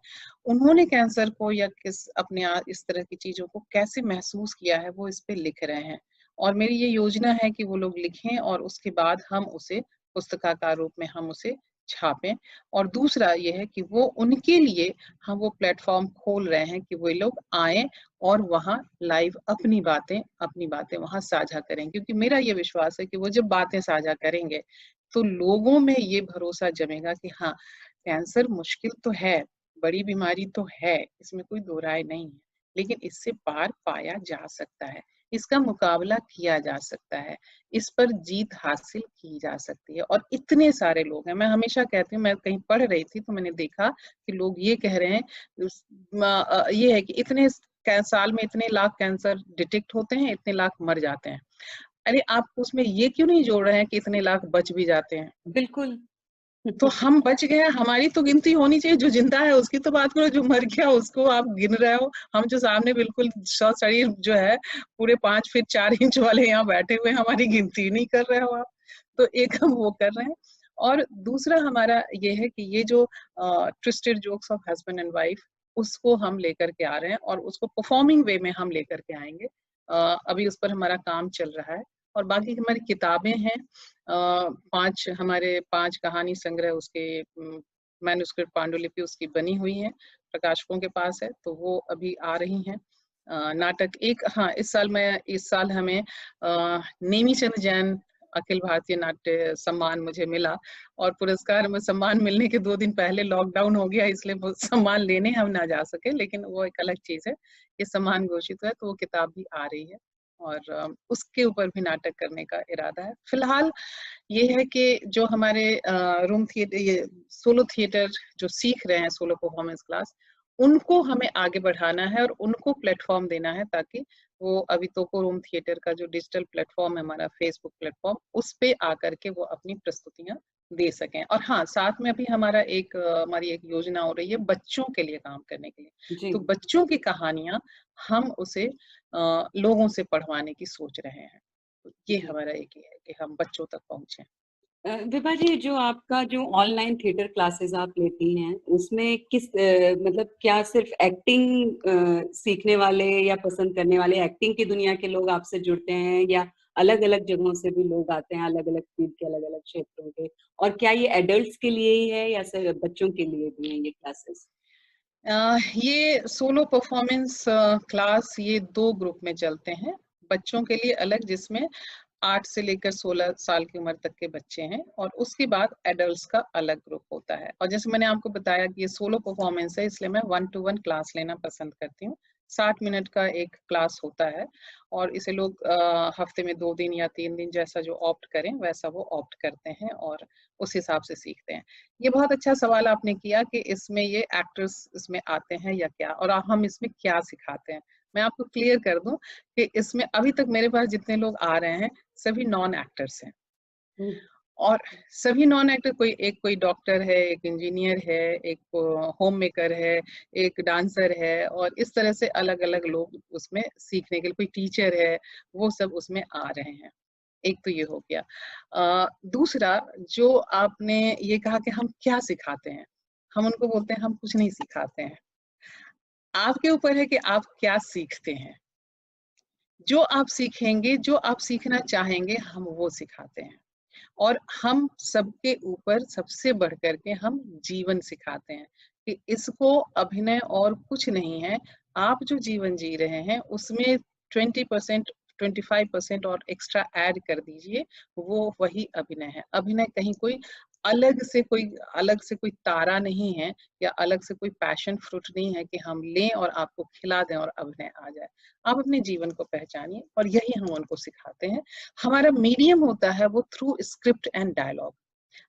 उन्होंने कैंसर को या इस तरह की चीजों को कैसे महसूस किया है, वो इस पे लिख रहे हैं। और मेरी ये योजना है कि वो लोग लिखें और उसके बाद हम उसे पुस्तिकाकार रूप में हम उसे छापें। और दूसरा ये है कि वो उनके लिए हम वो प्लेटफॉर्म खोल रहे हैं कि वो लोग आए और वहाँ लाइव अपनी बातें वहाँ साझा करें। क्योंकि मेरा ये विश्वास है कि वो जब बातें साझा करेंगे तो लोगों में ये भरोसा जमेगा कि हाँ, कैंसर मुश्किल तो है, बड़ी बीमारी तो है, इसमें कोई दो राय नहीं है, लेकिन इससे पार पाया जा सकता है, इसका मुकाबला किया जा सकता है, इस पर जीत हासिल की जा सकती है। और इतने सारे लोग हैं, मैं हमेशा कहती हूँ, मैं कहीं पढ़ रही थी तो मैंने देखा कि लोग ये कह रहे हैं, ये है कि इतने साल में इतने लाख कैंसर डिटेक्ट होते हैं, इतने लाख मर जाते हैं। अरे आप उसमें ये क्यों नहीं जोड़ रहे हैं कि इतने लाख बच भी जाते हैं? बिल्कुल। तो हम बच गए, हमारी तो गिनती होनी चाहिए। जो जिंदा है उसकी तो बात करो, जो मर गया उसको आप गिन रहे हो। हम जो सामने बिल्कुल शरीर जो है पूरे 5 फीट 4 इंच वाले यहाँ बैठे हुए, हमारी गिनती नहीं कर रहे हो आप। तो एक हम वो कर रहे हैं। और दूसरा हमारा ये है कि ये जो twisted jokes of husband and wife, उसको हम लेकर के आ रहे हैं और उसको परफॉर्मिंग वे में हम लेकर के आएंगे। अभी उस पर हमारा काम चल रहा है। और बाकी हमारी किताबें हैं, 5 कहानी संग्रह, उसके मैन्युस्क्रिप्ट पांडुलिपि उसकी बनी हुई है, प्रकाशकों के पास है, तो वो अभी आ रही हैं। नाटक एक, हाँ, इस साल हमें नेमीचंद जैन अखिल भारतीय नाट्य सम्मान मुझे मिला। और पुरस्कार में सम्मान मिलने के 2 दिन पहले लॉकडाउन हो गया, इसलिए वो सम्मान लेने हम ना जा सके, लेकिन वो एक अलग चीज है। ये सम्मान घोषित हुआ है, तो वो किताब भी आ रही है और उसके ऊपर भी नाटक करने का इरादा है। फिलहाल ये है कि जो हमारे रूम थिएटर, ये सोलो थिएटर जो सीख रहे हैं, सोलो परफॉर्मेंस क्लास, उनको हमें आगे बढ़ाना है और उनको प्लेटफॉर्म देना है, ताकि वो अभी तो रूम थिएटर का जो डिजिटल प्लेटफॉर्म है हमारा फेसबुक प्लेटफॉर्म, उस पे आकर के वो अपनी प्रस्तुतियां दे सकें। और हाँ, साथ में अभी हमारी एक योजना हो रही है बच्चों के लिए काम करने के लिए। जी। तो बच्चों की कहानियां हम उसे लोगों से पढ़वाने की सोच रहे हैं। तो ये जी। हमारा एक ही है कि हम बच्चों तक पहुंचे। विभा जी, जो आपका जो ऑनलाइन थिएटर क्लासेस आप लेती हैं, उसमें किस मतलब क्या सिर्फ एक्टिंग सीखने वाले या पसंद करने वाले एक्टिंग की दुनिया के लोग आपसे जुड़ते हैं, या अलग-अलग जगहों से भी लोग आते हैं, अलग-अलग फील्ड के, अलग-अलग क्षेत्रों के? और क्या ये एडल्ट्स के लिए ही है या सिर्फ बच्चों के लिए भी हैं ये क्लासेस? ये सोलो परफॉर्मेंस क्लास ये 2 ग्रुप में चलते हैं। बच्चों के लिए अलग, जिसमें 8 से लेकर 16 साल की उम्र तक के बच्चे हैं, और उसके बाद एडल्ट्स का अलग ग्रुप होता है। और जैसे मैंने आपको बताया कि ये सोलो परफॉर्मेंस है, इसलिए मैं 1 to 1 क्लास लेना पसंद करती हूँ। 60 मिनट का एक क्लास होता है, और इसे लोग हफ्ते में 2 दिन या 3 दिन जैसा जो ऑप्ट करें वैसा वो ऑप्ट करते हैं और उस हिसाब से सीखते हैं। ये बहुत अच्छा सवाल आपने किया कि इसमें ये एक्टर्स इसमें आते हैं या क्या, और हम इसमें क्या सिखाते हैं। मैं आपको क्लियर कर दूं कि इसमें अभी तक मेरे पास जितने लोग आ रहे हैं सभी नॉन एक्टर्स हैं, हुँ। और सभी नॉन एक्टर, कोई डॉक्टर है, एक इंजीनियर है, एक होम मेकर है, एक डांसर है, और इस तरह से अलग अलग लोग उसमें सीखने के लिए, कोई टीचर है, वो सब उसमें आ रहे हैं। एक तो ये हो गया। दूसरा, जो आपने ये कहा कि हम क्या सिखाते हैं, हम उनको बोलते हैं हम कुछ नहीं सिखाते हैं। आपके ऊपर है कि आप क्या सीखते हैं। जो आप सीखेंगे, जो आप सीखना चाहेंगे, हम वो सिखाते हैं। और हम सबके ऊपर सबसे बढ़ कर के हम जीवन सिखाते हैं कि इसको अभिनय और कुछ नहीं है। आप जो जीवन जी रहे हैं उसमें 20%, 25% और एक्स्ट्रा ऐड कर दीजिए, वो वही अभिनय है। अभिनय कहीं अलग से कोई तारा नहीं है, या अलग से कोई पैशन फ्रूट नहीं है कि हम लें और आपको खिला दें और अभिनय आ जाए। आप अपने जीवन को पहचानिए, और यही हम उनको सिखाते हैं। हमारा मीडियम होता है वो थ्रू स्क्रिप्ट एंड डायलॉग।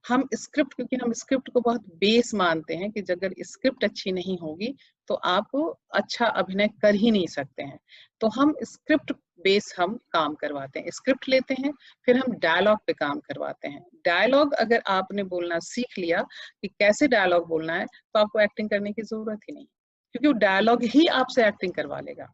क्योंकि हम स्क्रिप्ट को बहुत बेस मानते हैं कि अगर स्क्रिप्ट अच्छी नहीं होगी तो आप अच्छा अभिनय कर ही नहीं सकते हैं। तो हम स्क्रिप्ट बेस हम काम करवाते हैं, स्क्रिप्ट लेते हैं, फिर हम डायलॉग पे काम करवाते हैं। डायलॉग अगर आपने बोलना सीख लिया कि कैसे डायलॉग बोलना है, तो आपको एक्टिंग करने की जरूरत ही नहीं, क्योंकि वो डायलॉग ही आपसे एक्टिंग करवा लेगा।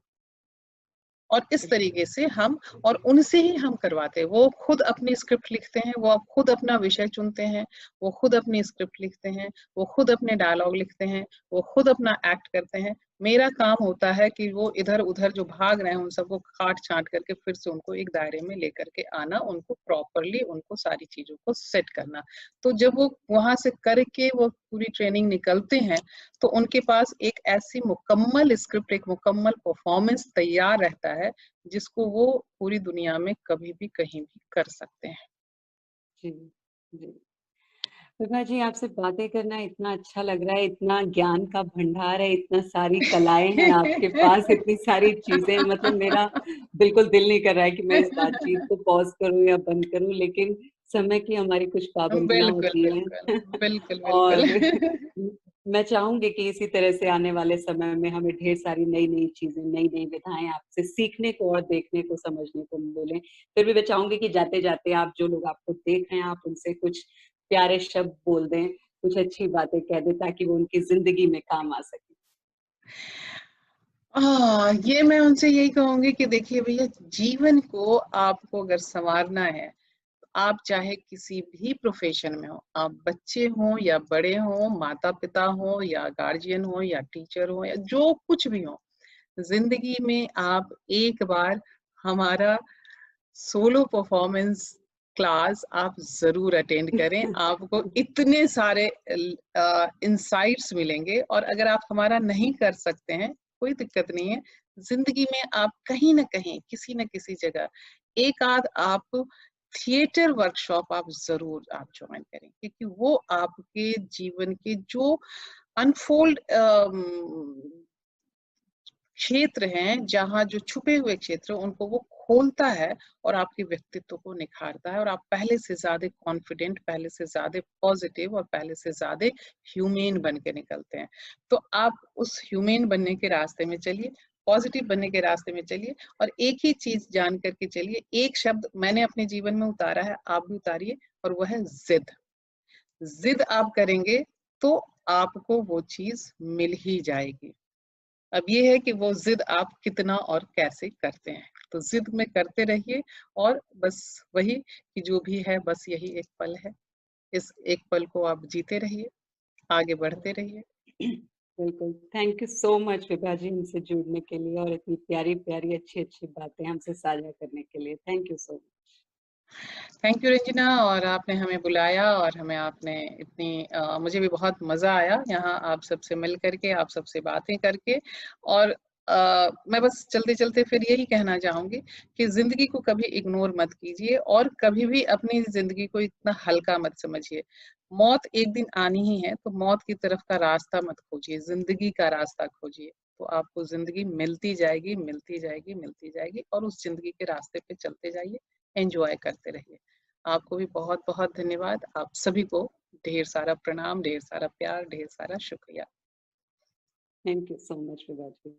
और इस तरीके से हम और उनसे ही हम करवाते हैं। वो खुद अपनी स्क्रिप्ट लिखते हैं, वो खुद अपना विषय चुनते हैं, वो खुद अपनी स्क्रिप्ट लिखते हैं, वो खुद अपने डायलॉग लिखते हैं, वो खुद अपना एक्ट करते हैं। मेरा काम होता है कि वो इधर उधर जो भाग रहे हैं उन सबको काट छांट करके फिर से उनको एक दायरे में लेकर के आना, उनको प्रॉपरली उनको सारी चीजों को सेट करना। तो जब वो वहां से करके वो पूरी ट्रेनिंग निकलते हैं, तो उनके पास एक ऐसी मुकम्मल स्क्रिप्ट, एक मुकम्मल परफॉर्मेंस तैयार रहता है, जिसको वो पूरी दुनिया में कभी भी कहीं भी कर सकते हैं। जी, जी। विभा जी, आपसे बातें करना इतना अच्छा लग रहा है, इतना ज्ञान का भंडार है, इतना सारी कलाएँ हैं आपके पास, इतनी सारी चीज़ें, मतलब मेरा बिल्कुल दिल नहीं कर रहा है कि मैं इस बातचीत को पॉज़ करूँ या बंद करूँ, लेकिन समय की हमारी कुछ पाबंदियाँ बिल्कुल, होती हैं। बिल्कुल, बिल्कुल, और बिल्कुल। मैं चाहूँगी कि इसी तरह से आने वाले समय में हमें ढेर सारी नई-नई चीज़ें, नई-नई विधाएँ आपसे सीखने को और देखने को, समझने को मिलें। फिर भी मैं चाहूँगी कि जाते-जाते आप जो लोग आपको देख रहे हैं, आप उनसे कुछ प्यारे शब्द बोल दें, कुछ अच्छी बातें कह दें, ताकि वो उनकी ज़िंदगी में काम आ सकें। हाँ, ये मैं उनसे यही कहूंगी कि देखिए भैया, जीवन को आपको अगर संवारना है, आप चाहे किसी भी प्रोफेशन में हो, आप बच्चे हो या बड़े हो, माता पिता हो या गार्जियन हो या टीचर हो या जो कुछ भी हो, जिंदगी में आप एक बार हमारा सोलो परफॉर्मेंस क्लास आप जरूर अटेंड करें। आपको इतने सारे इंसाइट्स मिलेंगे, और अगर आप हमारा नहीं कर सकते हैं, कोई दिक्कत नहीं है। जिंदगी में आप कहीं ना कहीं, किसी न किसी जगह एक आध आप थिएटर वर्कशॉप आप जरूर आप ज्वाइन करें, क्योंकि वो आपके जीवन के जो अनफोल्ड क्षेत्र हैं, जहाँ जो छुपे हुए क्षेत्र उनको वो खोलता है, और आपके व्यक्तित्व को निखारता है, और आप पहले से ज्यादा कॉन्फिडेंट, पहले से ज्यादा पॉजिटिव और पहले से ज्यादा ह्यूमेन बन के निकलते हैं। तो आप उस ह्यूमेन बनने के रास्ते में चलिए, पॉजिटिव बनने के रास्ते में चलिए, और एक ही चीज जान करके चलिए। एक शब्द मैंने अपने जीवन में उतारा है, आप भी उतारिए, और वह है जिद। जिद आप करेंगे तो आपको वो चीज मिल ही जाएगी। अब ये है कि वो जिद आप कितना और कैसे करते हैं। तो जिद में करते रहिए और बस वही कि जो भी है बस यही एक पल है, इस एक पल को आप जीते रहिए, आगे बढ़ते रहिए। बिल्कुल, thank you so much Vibha ji हमसे जुड़ने के लिए और इतनी प्यारी प्यारी अच्छी अच्छी बातें हमसे साझा करने के लिए। Thank you so much. Thank you Ranjana, और आपने हमें बुलाया और हमें आपने इतनी मुझे भी बहुत मजा आया यहाँ आप सबसे मिल करके, आप सबसे बातें करके। और मैं बस चलते चलते फिर यही कहना चाहूंगी कि जिंदगी को कभी इग्नोर मत कीजिए और कभी भी अपनी जिंदगी को इतना हल्का मत समझिए। मौत एक दिन आनी ही है, तो मौत की तरफ का रास्ता मत खोजिए, जिंदगी का रास्ता खोजिए। तो आपको जिंदगी मिलती जाएगी, मिलती जाएगी, मिलती जाएगी, और उस जिंदगी के रास्ते पे चलते जाइए, एंजॉय करते रहिए। आपको भी बहुत बहुत धन्यवाद। आप सभी को ढेर सारा प्रणाम, ढेर सारा प्यार, ढेर सारा शुक्रिया। Thank you so much Vibha ji.